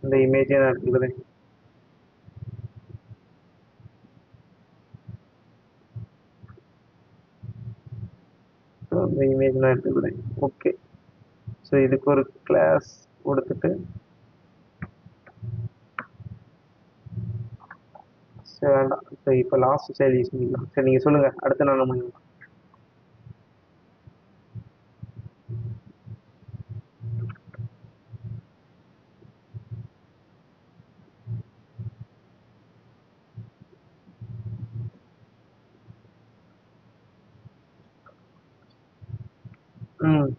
இந்த இமேஜை நான் எடுத்துக்கிறேன். ஸோ இந்த இமேஜ் நான் எடுத்துக்கிறேன். ஓகே, ஸோ இதுக்கு ஒரு கிளாஸ் கொடுத்துட்டு சரி வேண்டாம். சரி இப்போ லாஸ்ட் ஸ்டைல் யூஸ் பண்ணிக்கலாம். சரி நீங்கள் சொல்லுங்கள், அடுத்து நான் பண்ணிக்கலாம். ம்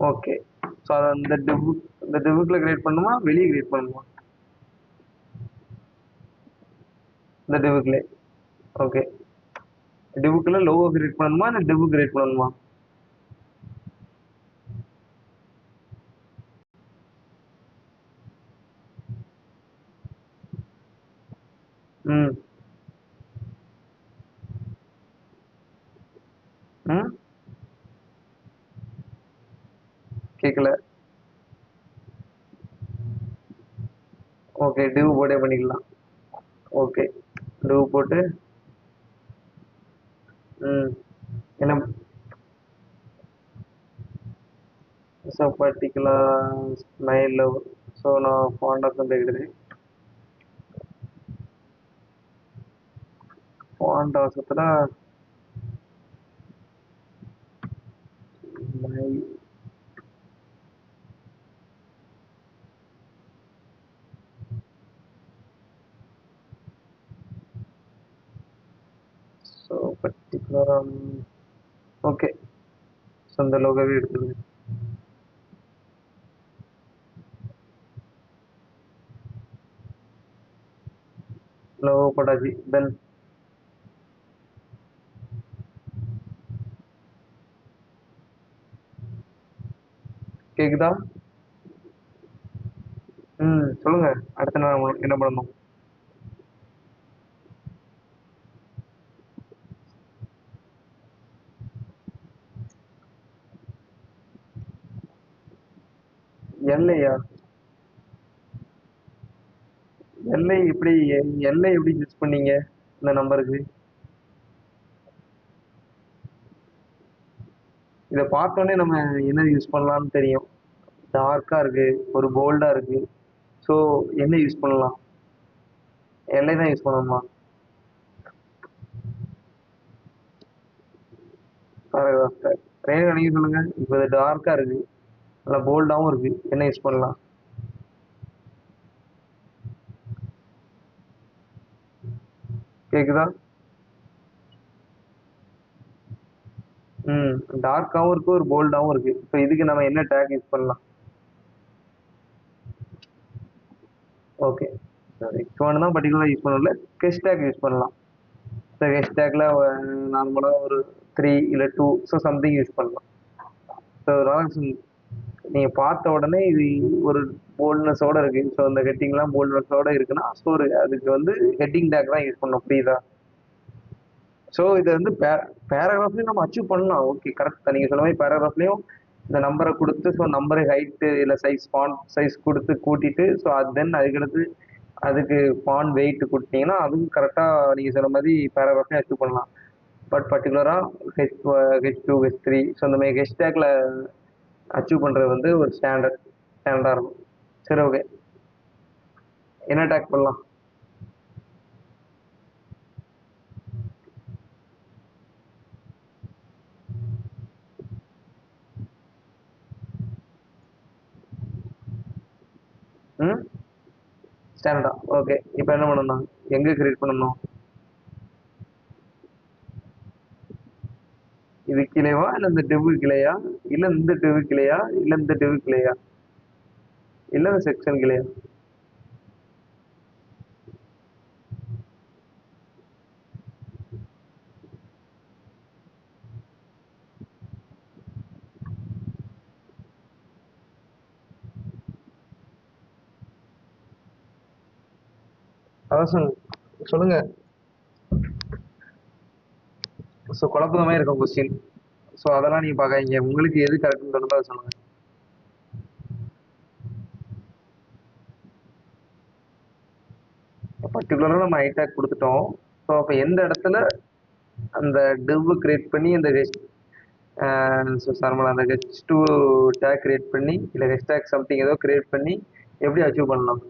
ஓகே, ஸோ அதை இந்த டிவுக்கில் கிரியேட் பண்ணணுமா, வெளியே கிரியேட் பண்ணணுமா? இந்த டிவுக்லே. ஓகே, டிவுக்குள்ள லோகோ கிரியேட் பண்ணணுமா, இல்லை டிவு கிரியேட் பண்ணணுமா? ம் ம் கேட்கல. ஓகே, டிவ் போட்டே பண்ணிக்கலாம். ஓகே, டிவ் போட்டு ம் என்ன ஸோ பர்டிகுலர் ஸ்மைலில். ஸோ நான் ஃபாண்ட் வந்து எழுதுறேன். ஃபாண்ட் அவசரத்தில் மை. ஸோ பர்டிகுலராக ஓகே, ஸோ அந்த லோகோவே எடுத்துருங்க. லோகோ போட்டாச்சு. தென் கேக்குதா? ம் சொல்லுங்க, அடுத்து நான் என்ன பண்ணணும்? எல்லையா? எல்லை எப்படி? எல்லை எப்படி யூஸ் பண்ணீங்க இந்த நம்பருக்கு? இதை பார்த்தோன்னே நம்ம என்ன யூஸ் பண்ணலாம்னு தெரியும். டார்க்கா இருக்கு, ஒரு போல்டா இருக்கு. ஸோ என்ன யூஸ் பண்ணலாம்? எல்லை தான் யூஸ் பண்ணணுமா? பாராகிராஃப். ரேணுகா நீங்க சொல்லுங்க. இப்போ இது டார்க்கா இருக்கு, நல்லா போல்டாவும் இருக்கு, என்ன யூஸ் பண்ணலாம்? கேக்குதா? ம் டார்க்காவும் இருக்கு, ஒரு போல்டாவும் இருக்கு. இப்போ இதுக்கு நம்ம என்ன டேக் யூஸ் பண்ணலாம்? ஓகே, எக்ஸ்1 தான் பர்டிகுலராக யூஸ் பண்ணல, கெஸ்ட் டேக் யூஸ் பண்ணலாம். ஸோ கெஸ்ட் டேக்கில் நார்மலாக ஒரு 3 இல்லை 2 ஸோ சம்திங் யூஸ் பண்ணலாம். ஸோ நீங்கள் பார்த்த உடனே இது ஒரு போல்ட்னஸோட இருக்கு. ஸோ அந்த ஹெட்டிங்லாம் போல்ட்னஸோட இருக்குன்னா ஸோ அதுக்கு வந்து ஹெட்டிங் டேக் தான் யூஸ் பண்ணணும். புரியுதா? ஸோ இதை வந்து பேராகிராஃப்லையும் நம்ம அச்சீவ் பண்ணலாம். ஓகே கரெக்ட் தான், நீங்கள் சொன்ன மாதிரி பேராகிராஃப்லையும் இந்த நம்பரை கொடுத்து ஸோ நம்பரை ஹைட்டு இல்லை சைஸ் ஃபாண்ட் சைஸ் கொடுத்து கூட்டிட்டு ஸோ அது தென் அதுக்கடுத்து அதுக்கு ஃபாண்ட் வெயிட் கொடுத்தீங்கன்னா அதுவும் கரெக்டாக நீங்கள் சொன்ன மாதிரி பேராகிராஃப்லையும் அச்சீவ் பண்ணலாம். பட் பர்டிகுலராக ஹெச்2 ஹெச்3 ஸோ இந்த மாதிரி ஹெஷ்டேக்கில் அச்சீவ் பண்ணுறது வந்து ஒரு ஸ்டாண்டர்டாக இருக்கும். சரி ஓகே, என்ன டேக் பண்ணலாம்? ம் ஸ்டாண்டர்டா? ஓகே, இப்போ என்ன பண்ணணும்? எங்கே கிரியேட் பண்ணணும்? இது கிளைவா இல்ல இந்த டிவ் கிளையா இல்ல இந்த டிவ் கிளையா இல்ல இந்த டிவ் கிளையா இல்ல இந்த செக்ஷன் கிளையா? அதான் சொல்லுங்க. ஸோ குழப்பமாவே இருக்கும் கொஸ்டின். ஸோ அதெல்லாம் நீங்க பார்க்காதீங்க. உங்களுக்கு எது கரெக்ட்னு தோணுதோ அதை சொல்லுங்க. பர்டிகுலரா நம்ம ஐ டேக் கொடுத்துட்டோம். ஸோ அப்போ எந்த இடத்துல அந்த டிவ் கிரியேட் பண்ணி அந்த ஸோ நார்மலாக அந்த ஹெச் டூ டேக் கிரியேட் பண்ணி இல்லை ஹெச் டேக் சம்திங் ஏதோ கிரியேட் பண்ணி எப்படி அச்சீவ் பண்ணலாம்?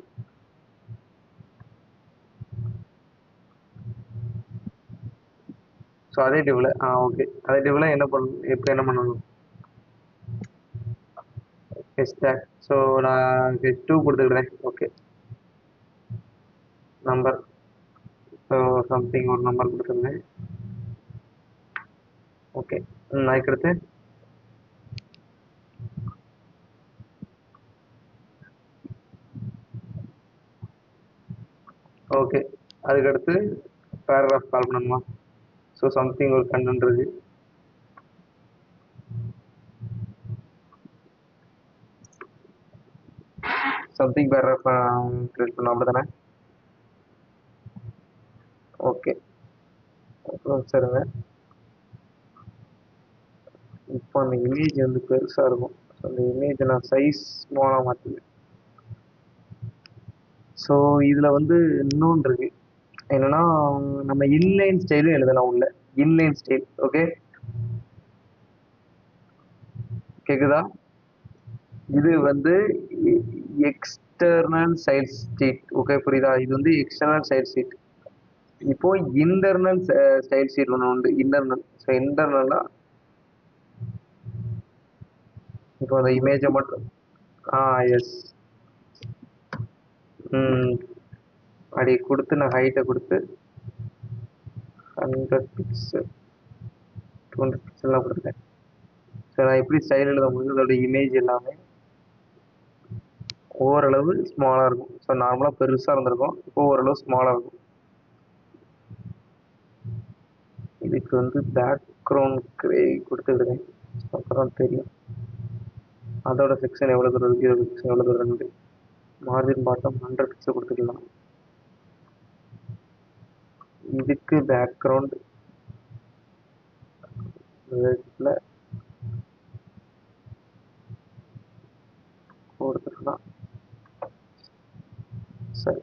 ஸோ அதே டிவ்ல ஓகே, அதே டிவ்ல என்ன பண்ணணும், எப்படி என்ன பண்ணணும்? H take. ஸோ நான் ஹெச் டூ கொடுத்துக்கிறேன். Okay, number. ஸோ சம்திங் ஒரு நம்பர் கொடுத்துருந்தேன். ஓகே, அதுக்கடுத்து ஓகே, அதுக்கடுத்து பேராகிராஃப் கால் பண்ணணுமா? ஸோ சம்திங் ஒரு கண்டென்ட் இருக்கு. சம்திங் பேராகிராஃப் கிரியேட் பண்ணோம், அப்படி தானே? ஓகே, சரிங்க. இப்போ அந்த இமேஜ் வந்து பெருசாக இருக்கும். ஸோ அந்த இமேஜ் நான் சைஸ் ஸ்மாலாக மாற்றிடுவேன். ஸோ இதில் வந்து இன்னொன்று இருக்கு என்னன்னா, நம்ம இன்லைன் ஸ்டைலும் எழுதலாம் உள்ள. Inline style. ஓகே, கேக்குதா? இது வந்து எக்ஸ்டர்னல் சைட் ஸ்ட்ரீட். ஓகே, புரியுதா? இது வந்து எக்ஸ்டர்னல் சைட் ஸ்ட்ரீட். இப்போ இன்டர்னல் ஸ்டைல் ஷீட் ஒன்று உண்டு. இன்டர்னல். ஸோ இன்டர்னலா இப்போ அந்த இமேஜை மட்டும் எஸ். ம் அப்படி கொடுத்து நான் ஹைட்டை கொடுத்து 100 பிக்சல் 200 பிக்சல்லாம் கொடுத்துட்டேன். ஸோ நான் எப்படி ஸ்டைல் எழுத முடியும், அதோட இமேஜ் எல்லாமே ஓரளவு ஸ்மாலாக இருக்கும். ஸோ நார்மலாக பெருசாக இருந்திருக்கும், இப்போ ஓரளவு ஸ்மாலாக இருக்கும். இதுக்கு வந்து பேக்ரவுண்ட் கிரே கொடுத்துடுறேன். அப்புறம் தெரியும் அதோட செக்ஷன் எவ்வளோ தூரம் இருக்குது, இதோட செக்ஷன் எவ்வளோ தூரம் இருக்குது. மார்ஜின் பாட்டம் 100 பிக்சல் கொடுத்துக்கலாம். இதுக்கு பேக்ரவுண்ட் ரெட்ல கொடுத்துக்கலாம். சரி,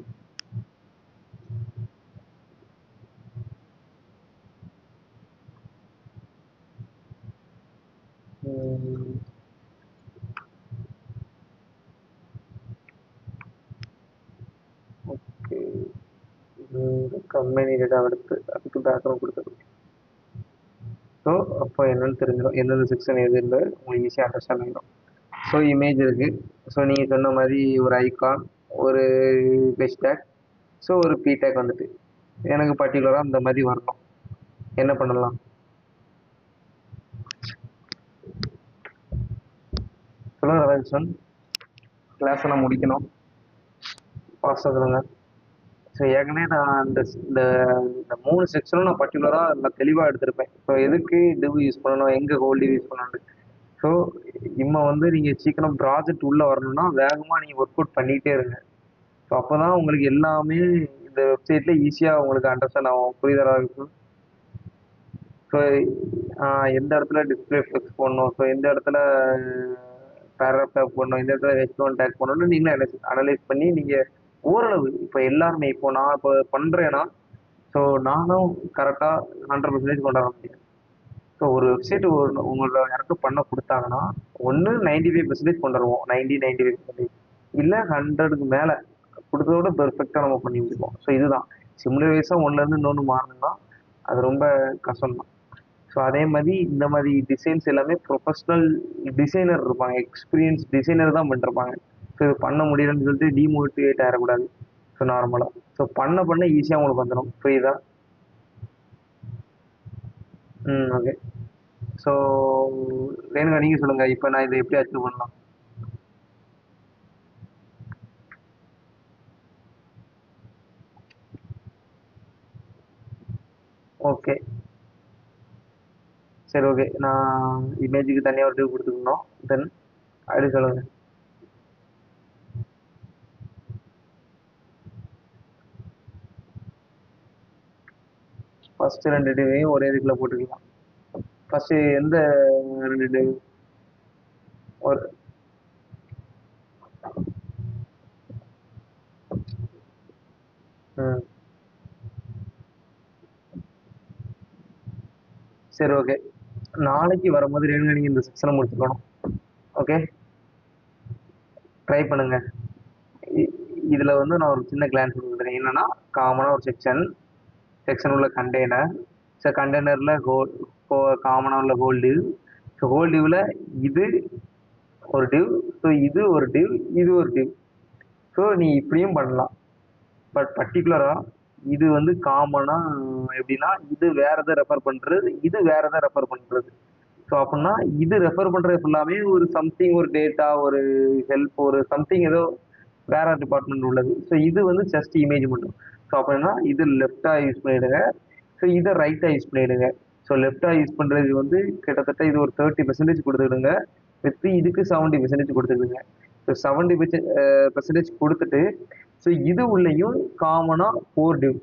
ஓகே. கம்பெனி டேட்டா எடுத்து அதுக்கு பேக்ரவுண்ட் கொடுத்துருக்கோம். ஸோ அப்போ என்னன்னு தெரிஞ்சிடும், எந்தெந்த செக்ஷன் எது இல்லை உங்களுக்கு ஈஸியாக அண்டர்ஸ்டாண்ட் ஆகிடும். ஸோ இமேஜ் இருக்கு. ஸோ நீங்கள் சொன்ன மாதிரி ஒரு ஐகான், ஒரு ஹேஷ்டேக், ஸோ ஒரு பிடேக் வந்துட்டு எனக்கு பர்டிகுலராக இந்த மாதிரி வரணும். என்ன பண்ணலாம்? சொல்லுங்க ராதாகிருஷ்ணன். கிளாஸை நான் முடிக்கணும். ஃபாஸ்ட்டாக சொல்லுங்க. ஸோ ஏற்கனவே நான் இந்த இந்த 3 செக்ஷனும் நான் பர்டிகுலராக நான் தெளிவாக எடுத்திருப்பேன். ஸோ எதுக்கு டிவ் யூஸ் பண்ணணும், எங்கே ஹோல் டிவ் யூஸ் பண்ணணும். ஸோ இம்மா வந்து நீங்கள் சீக்கிரம் ப்ராஜெக்ட் உள்ளே வரணும்னா வேகமாக நீங்கள் ஒர்க் அவுட் பண்ணிகிட்டே இருங்க. ஸோ அப்போ தான் உங்களுக்கு எல்லாமே இந்த வெப்சைட்டில் ஈஸியாக உங்களுக்கு அண்டர்ஸ்டாண்ட் ஆகும். புரியுதா இருக்கும்? ஸோ எந்த இடத்துல டிஸ்பிளே ஃபிக்ஸ் பண்ணணும், ஸோ எந்த இடத்துல பேராகிராஃப் டேக் பண்ணணும், எந்த இடத்துல ஹெச்1 டேக் பண்ணணும்னு நீங்களே அனலைஸ் பண்ணி நீங்கள் ஓரளவு இப்போ எல்லாருமே இப்போ நான் இப்போ பண்ணுறேன்னா ஸோ நானும் கரெக்டாக 100% கொண்டாட முடியும். ஸோ ஒரு வெப்சைட் உங்களை யாருக்கும் பண்ண கொடுத்தாங்கன்னா ஒன்று 95% கொண்டு வருவோம், 95%, இல்லை 100க்கு மேலே கொடுத்ததோட பெர்ஃபெக்டாக நம்ம பண்ணி முடிப்போம். ஸோ இதுதான் சிம்லர் வைஸாக ஒன்றுலேருந்து இன்னொன்று மாறணும்னா அது ரொம்ப கஷ்டம்தான். ஸோ அதே மாதிரி இந்த மாதிரி டிசைன்ஸ் எல்லாமே ப்ரொஃபஷ்னல் டிசைனர் இருப்பாங்க, எக்ஸ்பீரியன்ஸ் டிசைனர் தான் பண்ணிருப்பாங்க. ஸோ இது பண்ண முடியலன்னு சொல்லிட்டு டிமோட்டிவேட் ஆகிடக்கூடாது. ஸோ நார்மலாக ஸோ பண்ண பண்ண ஈஸியாக உங்களுக்கு வந்துடும். புரியுதா? ஓகே. ஸோ ரேணுகா நீங்கள் சொல்லுங்கள், இப்போ நான் இதை எப்படி அச்சீவ் பண்ணலாம்? ஓகே, சரி, ஓகே. நான் இமேஜுக்கு தனியாக ஒரு டியூ கொடுத்துக்கணும். தென் அப்படி சொல்லுங்கள். ஃபஸ்ட்டு 2 டியூவையும் ஒரே இதுக்குள்ள போட்டுக்கலாம். ஃபஸ்ட்டு எந்த 2 டியூ? ஒரு ம் சரி, ஓகே. நாளைக்கு வரும்போது ரேணுகா நீங்கள் இந்த செக்ஷனை முடிச்சுக்கணும். ஓகே, ட்ரை பண்ணுங்க. இ- இதுல வந்து நான் ஒரு சின்ன கிளான்ஸ் கொடுக்குறேன். என்னன்னா, காமனா ஒரு செக்ஷன் உள்ள கண்டெய்னர். ஸோ கண்டெய்னர்ல காமனா உள்ள ஹோல் டிவ். ஸோ ஹோல் டிவ்ல இது ஒரு டிவ், ஸோ இது ஒரு டிவ், இது ஒரு டிவ். ஸோ நீ இப்படியும் பண்ணலாம். பட் பர்டிகுலரா இது வந்து காமனா எப்படின்னா, இது வேற எதை ரெஃபர் பண்றது, இது வேற எதை ரெஃபர் பண்றது. ஸோ அப்படின்னா இது ரெஃபர் பண்றது ஃபுல்லாமே ஒரு சம்திங், ஒரு டேட்டா, ஒரு ஹெல்ப், ஒரு சம்திங் ஏதோ வேற டிபார்ட்மெண்ட் உள்ளது. ஸோ இது வந்து ஜஸ்ட் இமேஜ் மட்டும். ஸோ அப்படின்னா இது லெஃப்டா யூஸ் பண்ணிடுங்க. ஸோ இதை ரைட்டா யூஸ் பண்ணிடுங்க. ஸோ லெஃப்டா யூஸ் பண்றது வந்து கிட்டத்தட்ட இது ஒரு 30% கொடுத்துடுங்க. வித் இதுக்கு 70% கொடுத்துடுங்க. ஸோ 70% கொடுத்துட்டு, ஸோ இது உள்ளேயும் காமனா 4 டிவ்.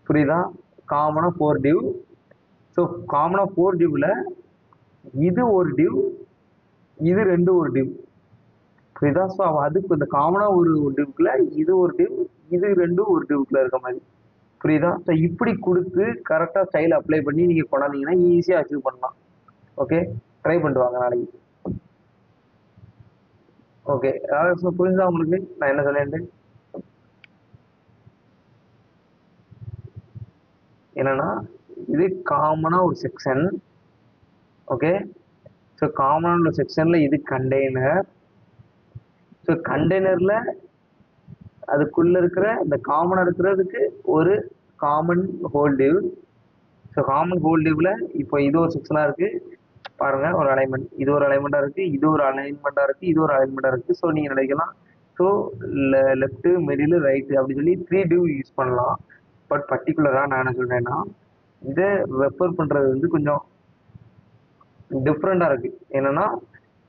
புரியுதா? காமனா 4 டிவ். ஸோ காமனா 4 டிவ்ல இது ஒரு டிவ், இது ரெண்டு ஒரு டிவ். புரியுதா? ஸோ அதுக்கு இந்த காமனா ஒரு டிவ்க்குள்ள இது ஒரு டிவ், இது ரெண்டும் ஒரு டிவ்க்குள்ள இருக்க மாதிரி. புரியுதா? ஸோ இப்படி கொடுத்து கரெக்டாக ஸ்டைல் அப்ளை பண்ணி நீங்கள் கொண்டாந்தீங்கன்னா ஈஸியாக அச்சீவ் பண்ணலாம். ஓகே, ட்ரை பண்ணிட்டு வாங்க நாளைக்கு. ஓகே, அதாவது புரிஞ்சா உங்களுக்கு நான் என்ன சொன்னேன்? என்னன்னா, இது காமனா ஒரு செக்ஷன். ஓகே, ஸோ காமனா ஒரு செக்ஷன்ல இது கண்டெய்னர். ஸோ கண்டெய்னர்ல அதுக்குள்ள இருக்கிற இந்த காமனா இருக்கிறதுக்கு ஒரு common whole div. So common whole டிவ்ல இப்போ இது ஒரு செக்ஷனா இருக்கு. பாருங்க, ஒரு அலைன்மெண்ட், இது ஒரு அலைன்மெண்டா இருக்கு, இது ஒரு அலைன்மெண்டா இருக்கு, இது ஒரு அலைன்மெண்டா இருக்கு. ஸோ நீங்க நினைக்கலாம், ஸோ லெஃப்ட், மிடில், ரைட் அப்படி சொல்லி 3 டிவ் யூஸ் பண்ணலாம். பட் பர்டிகுலரா நான் என்ன சொல்றேன்னா, இதை ரெஃபர் பண்றது வந்து கொஞ்சம் டிஃப்ரெண்டா இருக்கு. என்னன்னா,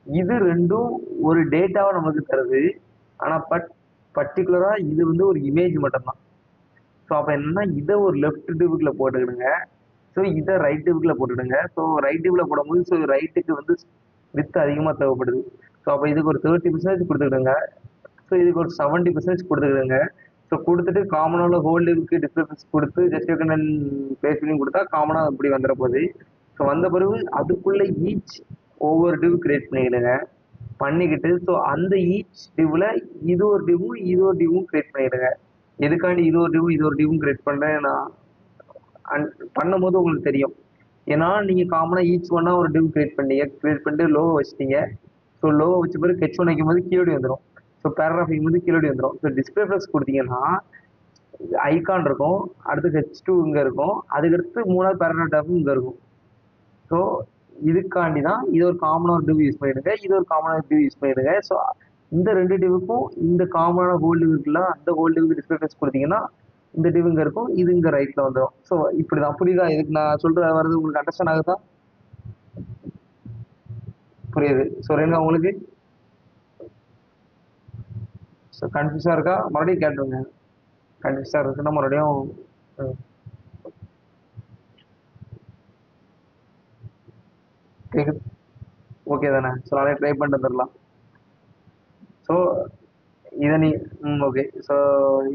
இது ரெண்டும் ஒரு டேட்டாவை நமக்கு தருது. ஆனா பர்டிகுலரா இது வந்து ஒரு இமேஜ் மட்டும்தான். ஸோ அப்போ என்னன்னா, இதை ஒரு லெஃப்ட் டிவுக்குள்ள போட்டுக்கிடுங்க. ஸோ இதை ரைட் டிவுக்குள்ள போட்டுடுங்க. ஸோ ரைட் டிவுல போடும்போது ஸோ ரைட்டுக்கு வந்து வித் அதிகமாக தேவைப்படுது. ஸோ அப்போ இதுக்கு ஒரு 30% கொடுத்துக்கிடுங்க. ஸோ இதுக்கு ஒரு 70% கொடுத்துக்கிடுங்க. ஸோ கொடுத்துட்டு காமனான ஹோல் டிவுக்கு டிஃபரன்ஸ் கொடுத்து ஜஸ்டிஃபிகேஷன் பேஸ் பண்ணி கொடுத்தா காமனாக இப்படி வந்துட போகுது. ஸோ வந்த பிறகு அதுக்குள்ள ஈச் ஒவ்வொரு டிவ் கிரியேட் பண்ணிக்கிடுங்க. பண்ணிக்கிட்டு ஸோ அந்த ஈச் டிவ்ல இது ஒரு டிவும் இது ஒரு டிவும் கிரியேட் பண்ணிடுங்க. எதுக்காண்டி இது ஒரு டிவும் இது ஒரு டிவும் கிரியேட் பண்றேன் நான் பண்ணும்போது உங்களுக்கு தெரியும். ஏன்னா நீங்க காமனா ஈச் ஒன்னா ஒரு டிவ் கிரியேட் பண்ணீங்க, கிரியேட் பண்ணிட்டு லோகோ வச்சிட்டீங்க. ஸோ லோகோ வச்ச பிறகு ஹெச் ஒன் வைக்கும் போது கீழே வந்துடும். ஸோ பேராகிராஃப் வைக்கும் போது கீழே வந்துடும். ஸோ டிஸ்பிளே ப்ளஸ் கொடுத்தீங்கன்னா ஐகான் இருக்கும், அடுத்து H2 இங்க இருக்கும், அதுக்கடுத்து 3வது பேராகிராஃப் இங்க இருக்கும். ஸோ இதுக்காண்டி தான் இது ஒரு காமனான டிவ் யூஸ் பண்ணிடுங்க, இது ஒரு காமனான டிவ் யூஸ் பண்ணிடுங்க. ஸோ இந்த ரெண்டு டிவுக்கும் இந்த காமனான ஹோல் டிவ் இருக்குல்ல, அந்த ஹோல் டிவுக்கு டிஸ்பிளே ப்ளஸ் கொடுத்தீங்கன்னா இந்த டிவ் இங்க இருக்கும், இது இங்க ரைட்ல வந்துடும். ஸோ இப்படிதான். புரியுதா? இதுக்கு நான் சொல்ற வருது உங்களுக்கு அண்டர்ஸ்டாண்ட் ஆகுதா? புரியுது. ஸோ ரெண்டு உங்களுக்கு கன்ஃபியூஸா இருக்கா? மறுபடியும் கேட்டுருங்க. கன்ஃபியூஸா இருக்குன்னா மறுபடியும் ம், கேக்குது. ஓகே தானே? ஸோ நாளைக்கு ட்ரை பண்ணிட்டு வந்துடலாம். ஸோ இதை நீ ஓகே. ஸோ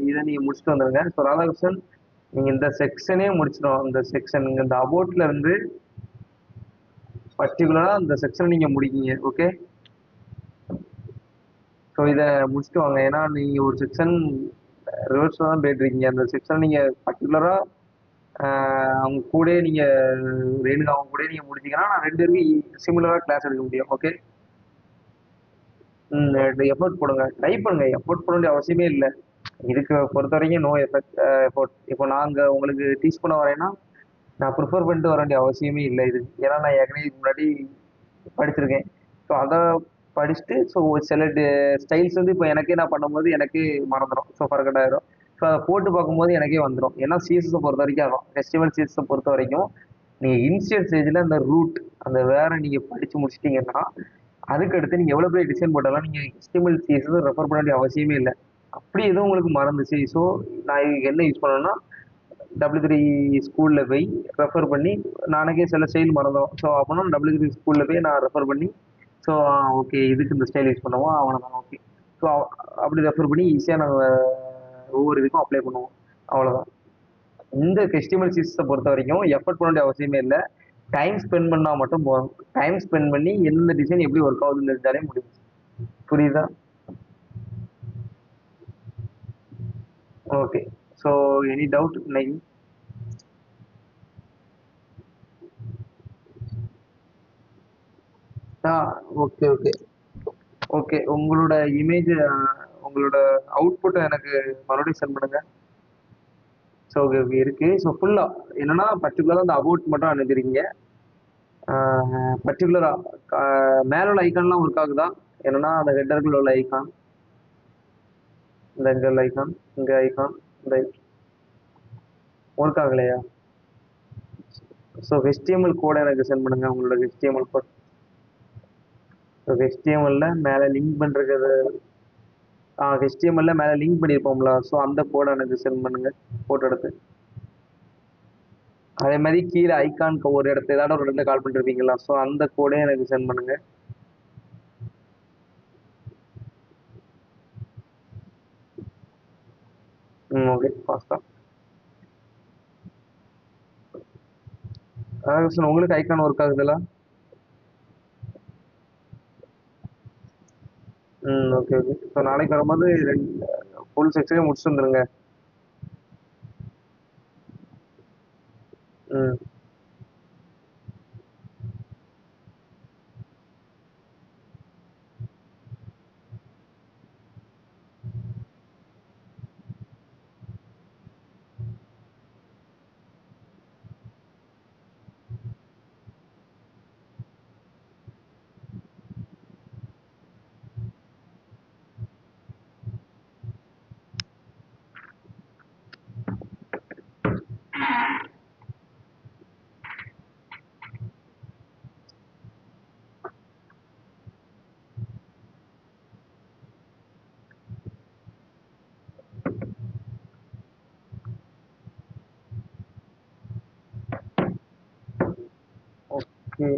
இதை நீங்கள் முடிச்சுட்டு வந்துடுங்க. ஸோ ராதாகிருஷ்ணன், நீங்கள் இந்த செக்ஷனே முடிச்சிடும். இந்த செக்ஷன் இந்த அபோட்ல இருந்து பர்டிகுலராக இந்த செக்ஷனை நீங்கள் முடிக்கீங்க. ஓகே, ஸோ இதை முடிச்சுட்டு வாங்க. ஏன்னா நீங்கள் ஒரு செக்ஷன் ரிவர்ஸில் தான் போயிட்டு இருக்கீங்க. அந்த செக்ஷன் நீங்கள் பர்டிகுலராக அவங்க கூட நீங்கள் ரேணுகா அவங்க கூட நீங்கள் முடிச்சீங்கன்னா நான் 2 பேருக்கு சிமிலராக கிளாஸ் எடுக்க முடியும். ஓகே, எஃபோர்ட் போடுங்க, ட்ரை பண்ணுங்க. எஃபோர்ட் போட வேண்டிய அவசியமே இல்லை. இதுக்கு பொறுத்த வரைக்கும் நோ எஃபெக்ட் எஃபோர்ட். இப்போ நாங்கள் உங்களுக்கு டீச் பண்ண வரேன்னா நான் ப்ரிஃபர் பண்ணிட்டு வர வேண்டிய அவசியமே இல்லை இது. ஏன்னா நான் ஏற்கனவே இதுக்கு முன்னாடி படிச்சிருக்கேன். ஸோ அதை படிச்சுட்டு ஸோ சில ஸ்டைல்ஸ் வந்து இப்போ எனக்கே நான் பண்ணும்போது எனக்கே மறந்துடும். ஸோ ஃபர்கட் ஆயிரும். ஸோ அதை போட்டு பார்க்கும்போது எனக்கே வந்துடும். ஏன்னா சிஎஸ்எஸை பொறுத்த வரைக்கும் அதான் ஃபெஸ்டிவல் சிஎஸ்எஸை பொறுத்த வரைக்கும் நீங்கள் இனிஷியல் ஸ்டேஜில் அந்த ரூட் அந்த வேற நீங்கள் படித்து முடிச்சிட்டிங்கன்னா அதுக்கடுத்து நீங்கள் எவ்வளோ பெரிய டிசைன் போட்டாலும் நீங்கள் HTML சிஎஸ்எஸ் ரெஃபர் பண்ண வேண்டிய அவசியமே இல்லை. அப்படி எதுவும் உங்களுக்கு மறந்துச்சு ஸோ நான் இதுக்கு என்ன யூஸ் பண்ணேன்னா W3 ஸ்கூலில் போய் ரெஃபர் பண்ணி நானக்கே சில ஸ்டைல் மறந்தோம். ஸோ அப்படின்னா W3 ஸ்கூலில் போய் நான் ரெஃபர் பண்ணி ஸோ ஓகே இதுக்கு இந்த ஸ்டைல் யூஸ் பண்ணுவோம் அவனை தான் ஓகே. ஸோ அப்படி ரெஃபர் பண்ணி ஈஸியாக நாங்கள் ஒவ்வொரு இதுக்கும் அப்ளை பண்ணுவோம். அவ்வளோதான். இந்த ஃபெஸ்டிவல் சீசனை பொறுத்த வரைக்கும் எஃபர்ட் பண்ண வேண்டிய அவசியமே இல்லை. டைம் ஸ்பெண்ட் பண்ணால் மட்டும் போதும். டைம் ஸ்பெண்ட் பண்ணி எந்த டிசைன் எப்படி ஒர்க் ஆகுதுன்னு தெரிஞ்சாலே முடியும். புரியுதா? ஓகே. ஸோ எனி டவுட் இன்னைக்கு? ஆ ஓகே ஓகே ஓகே. உங்களோட இமேஜ் உங்களோட அவுட்புட்டை எனக்கு மறுபடியும் சென்ட் பண்ணுங்க. ஸோ இருக்கு. ஸோ ஃபுல்லாக என்னன்னா பர்டிகுலராக அந்த அபவுட் மட்டும் அனுப்பிடுறீங்க. பர்டிகுலராக மேலே உள்ள ஐக்கான்லாம் ஒர்க் ஆகுதா? என்னன்னா அந்த ஹெட்டருக்குள்ள உள்ள ஐக்கான், இந்த இங்கே உள்ள ஐக்கான், இங்கே ஐக்கான், இந்த ஒர்க் ஆகலையா? ஸோ HTML கோடை எனக்கு சென்ட் பண்ணுங்க. உங்களோட HTML கோட். ஸோ HTML மேலே லிங்க் பண்ணுறது HTML மேலே லிங்க் பண்ணியிருப்போம்ல, ஸோ அந்த கோடை எனக்கு சென்ட் பண்ணுங்க ஃபோட்டோ எடுத்து. அதே மாதிரி கீழே ஐக்கானுக்கு ஒரு இடத்துல ஏதாவது ஒரு இடத்துல கால் பண்ணிருப்பீங்களா, ஸோ அந்த கோடையும் எனக்கு சென்ட் பண்ணுங்க. ஓகே ஃபாஸ்ட்டாக. உங்களுக்கு ஐக்கான் ஒர்க் ஆகுதுல்ல? Okay okay. ஸோ நாளைக்கு வரும்போது ஃபுல் செக்ஷனே முடிச்சுட்டு வந்துருங்க. ம் ஓகே.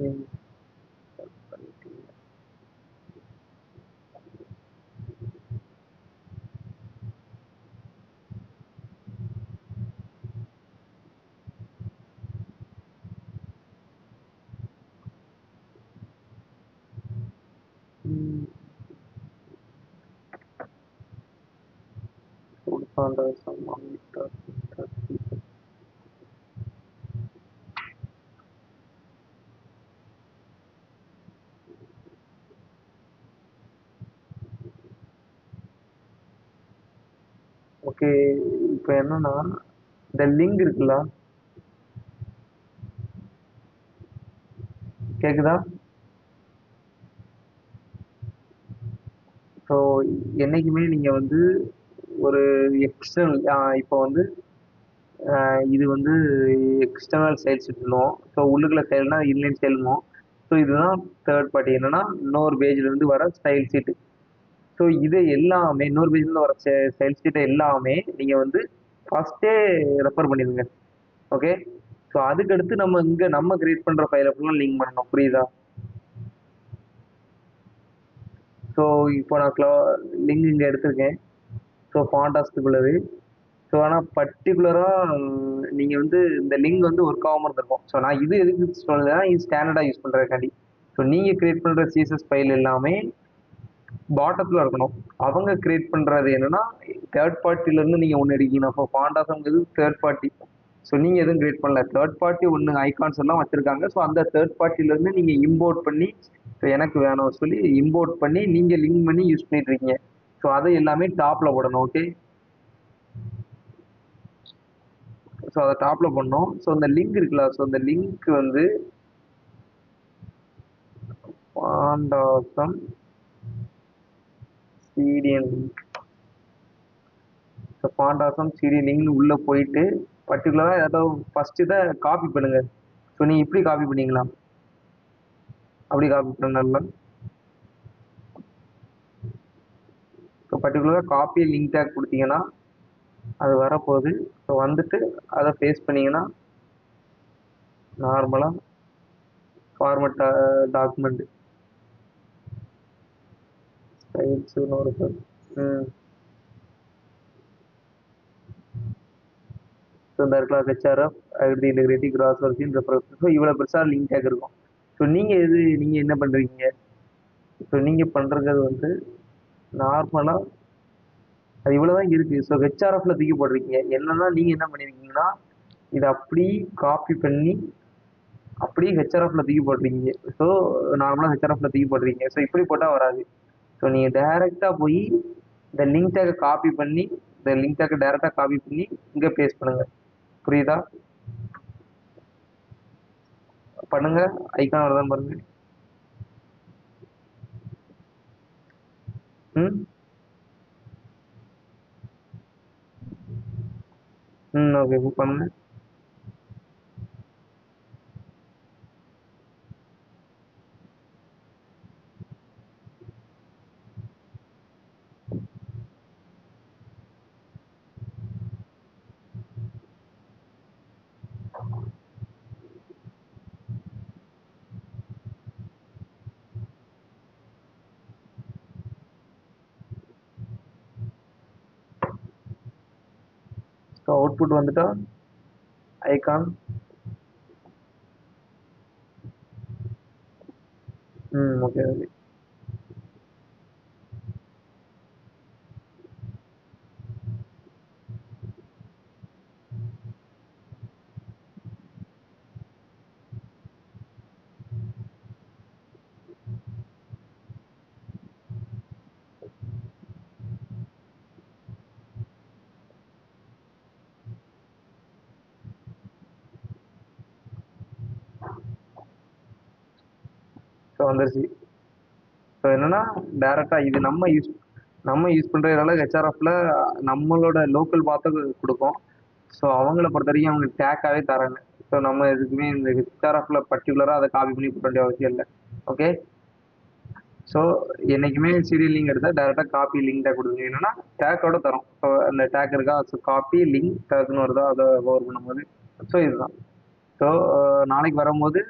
ஓகே. இப்போ என்னன்னா இந்த லிங்க் இருக்குல்ல, கேக்குதா? ஸோ என்னைக்குமே நீங்கள் வந்து ஒரு எக்ஸ்டர்னல் இப்போ வந்து இது வந்து எக்ஸ்டர்னல் சேல்ஸ் இருக்கணும். ஸோ உள்ளுக்குள்ள சேல்னா இன்லைன் சேல்னும். ஸோ இதுதான் தேர்ட் பார்ட்டி. என்னன்னா இன்னொரு பேஜ்லேருந்து வர ஸ்டைல் சீட்டு. ஸோ இது எல்லாமே இன்னொரு பேஜ்லேருந்து வர ஸ்டைல் சீட்டை எல்லாமே நீங்கள் வந்து ஃபஸ்ட்டே ரெஃபர் பண்ணிடுங்க. ஓகே. ஸோ அதுக்கடுத்து நம்ம இங்கே நம்ம கிரியேட் பண்ணுற ஃபைலை ஃபுல்லாக லிங்க் பண்ணணும். புரியுதா? ஸோ இப்போ நான் லிங்க் இங்கே எடுத்திருக்கேன். ஸோ ஃபாண்டாஸ்டுக்குள்ளது. ஸோ ஆனால் பர்டிகுலராக நீங்கள் வந்து இந்த லிங்க் வந்து ஒர்க் ஆகாமல் இருந்திருக்கும். ஸோ நான் இது எதுக்கு சொல்லுறேன்னா இது ஸ்டாண்டர்டாக யூஸ் பண்ணுறதுக்காண்டி. ஸோ நீங்கள் கிரியேட் பண்ணுற CSS ஃபைல் எல்லாமே பாட்டத்தில் இருக்கணும். அவங்க கிரியேட் பண்ணுறது என்னன்னா தேர்ட் பார்ட்டிலேருந்து நீங்கள் ஒன்று எடுக்கணும். அப்போ ஃபாண்டாஸுங்கிறது தேர்ட் பார்ட்டி. ஸோ நீங்கள் எதுவும் கிரியேட் பண்ணல. தேர்ட் பார்ட்டி ஒன்று ஐகான்ஸ் எல்லாம் வச்சுருக்காங்க. ஸோ அந்த தேர்ட் பார்ட்டிலேருந்து நீங்கள் இம்போர்ட் பண்ணி ஸோ எனக்கு வேணும்னு சொல்லி இம்போர்ட் பண்ணி நீங்கள் லிங்க் பண்ணி யூஸ் பண்ணிட்டு இருக்கீங்க. ஸோ அதை எல்லாமே டாப்பில் போடணும். ஓகே. ஸோ அதை டாப்பில் பண்ணோம். ஸோ இந்த லிங்க் இருக்குல்ல, ஸோ இந்த லிங்க் வந்து பாண்டாசம் சிடிஎன் லிங்க். ஸோ பாண்டாசம் சிடிஎன் லிங்க்னு உள்ளே போயிட்டு பர்டிகுலராக ஏதாவது ஃபஸ்ட்டு இதை காப்பி பண்ணுங்கள். ஸோ நீங்கள் இப்படி காப்பி பண்ணிங்களா, அப்படி காப்பி பண்ணலாம். ஸோ பர்டிகுலராக காப்பி லிங்க் டேக் கொடுத்தீங்கன்னா அது வரப்போகுது. ஸோ வந்துட்டு அதை பேஸ்ட் பண்ணிங்கன்னா நார்மலாக ஃபார்மட் டாக்குமெண்ட் ஸ்டைல்ஸ்னு ஒரு ஸோ இந்த இடத்துல HRF ID integrity cross working reference. So இவ்வளோ பெருசாக லிங்க் டேக் இருக்கும். ஸோ நீங்கள் என்ன பண்ணுறீங்க, ஸோ நீங்கள் பண்ணுறது வந்து நார்மலாக அது இவ்வளோ தான் இருக்குது. ஸோ ஹெச்ஆர்எஃப்ல தூக்கி போட்டிருக்கீங்க. என்னன்னா நீங்கள் என்ன பண்ணியிருக்கீங்கன்னா இதை அப்படி காப்பி பண்ணி அப்படியே ஹெச்ஆர்எஃப்ல தூக்கி போட்டிருக்கீங்க. ஸோ நார்மலாக ஹெச்ஆர்எஃப்ல தூக்கி போட்டிருக்கீங்க. ஸோ இப்படி போட்டால் வராது. ஸோ நீங்கள் டைரெக்டாக போய் இந்த லிங்க் டேக்கை காப்பி பண்ணி இந்த லிங்க் டேக்கை டைரெக்டாக காப்பி பண்ணி இங்கே பேஸ்ட் பண்ணுங்க. புரியுதா? பண்ணுங்க, ஐக்கான் வருதான் பாருங்க. ஓகே, பண்ணுங்க. ஸோ அவுட்புட் வந்துட்டா ஐகான். Okay okay. ஸோ வந்துருச்சு. ஸோ என்னன்னா டைரெக்டாக இது நம்ம யூஸ் பண்ணுறதுனால ஹெச்ஆர்எஃப்ல நம்மளோட லோக்கல் பார்த்து கொடுக்கும். ஸோ அவங்கள பொறுத்த வரைக்கும் அவங்க டேக்காகவே தராங்க. ஸோ நம்ம எதுக்குமே இந்த ஹெச்ஆர்எஃப்ல பர்டிகுலராக அதை காப்பி பண்ணி போட வேண்டிய அவசியம் இல்லை. ஓகே. ஸோ என்றைக்குமே சீரியல் லிங்க் எடுத்தால் டேரெக்டாக காப்பி லிங்க் டேக் கொடுங்க. என்னன்னா டேக்கோட தரும். ஸோ அந்த டேக் இருக்கா, ஸோ காப்பி லிங்க் டேக்னு வருதா, அதை ஓவர் பண்ணும்போது. ஸோ இதுதான். ஸோ நாளைக்கு வரும்போது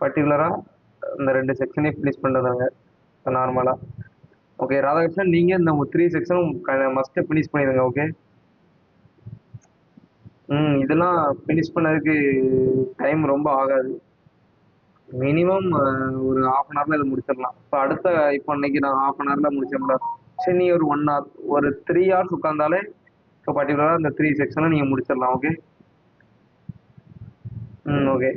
பர்டிகுலராக இந்த 2 செக்ஷனையும் ஃபினிஷ் பண்ணுறாங்க நார்மலாக. ஓகே ராதாகிருஷ்ணன், நீங்கள் இந்த 3 செக்ஷனும் மஸ்ட்டு ஃபினிஷ் பண்ணிடுங்க. ஓகே. இதெல்லாம் ஃபினிஷ் பண்ணதுக்கு டைம் ரொம்ப ஆகாது. மினிமம் ஒரு ½ அன் ஹவரில் இதை முடிச்சிடலாம். இப்போ இப்போ இன்னைக்கு நான் ½ அன் ஹவரில் முடிச்சிடலாம். சரி, நீ ஒரு 1 hour ஒரு 3 hours உட்காந்தாலே இப்போ பர்டிகுலராக இந்த 3 செக்ஷனை நீங்கள் முடிச்சிடலாம். ஓகே. ஓகே.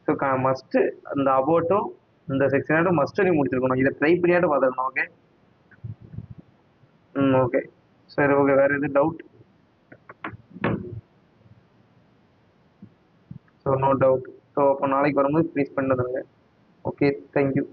ஸோ மஸ்ட்டு அந்த அபோட்டும் இந்த செக்ஷனாட்டும் மஸ்ட்டு நீ முடிச்சிருக்கணும். இதை ட்ரை பண்ணியாட்டும் பார்த்துக்கணும். ஓகே. ஓகே சரி. ஓகே, வேறு எதுவும் doubt? So no doubt. So அப்போ நாளைக்கு வரும்போது ப்ளீஸ் பண்ணுறதுங்க. Okay, thank you.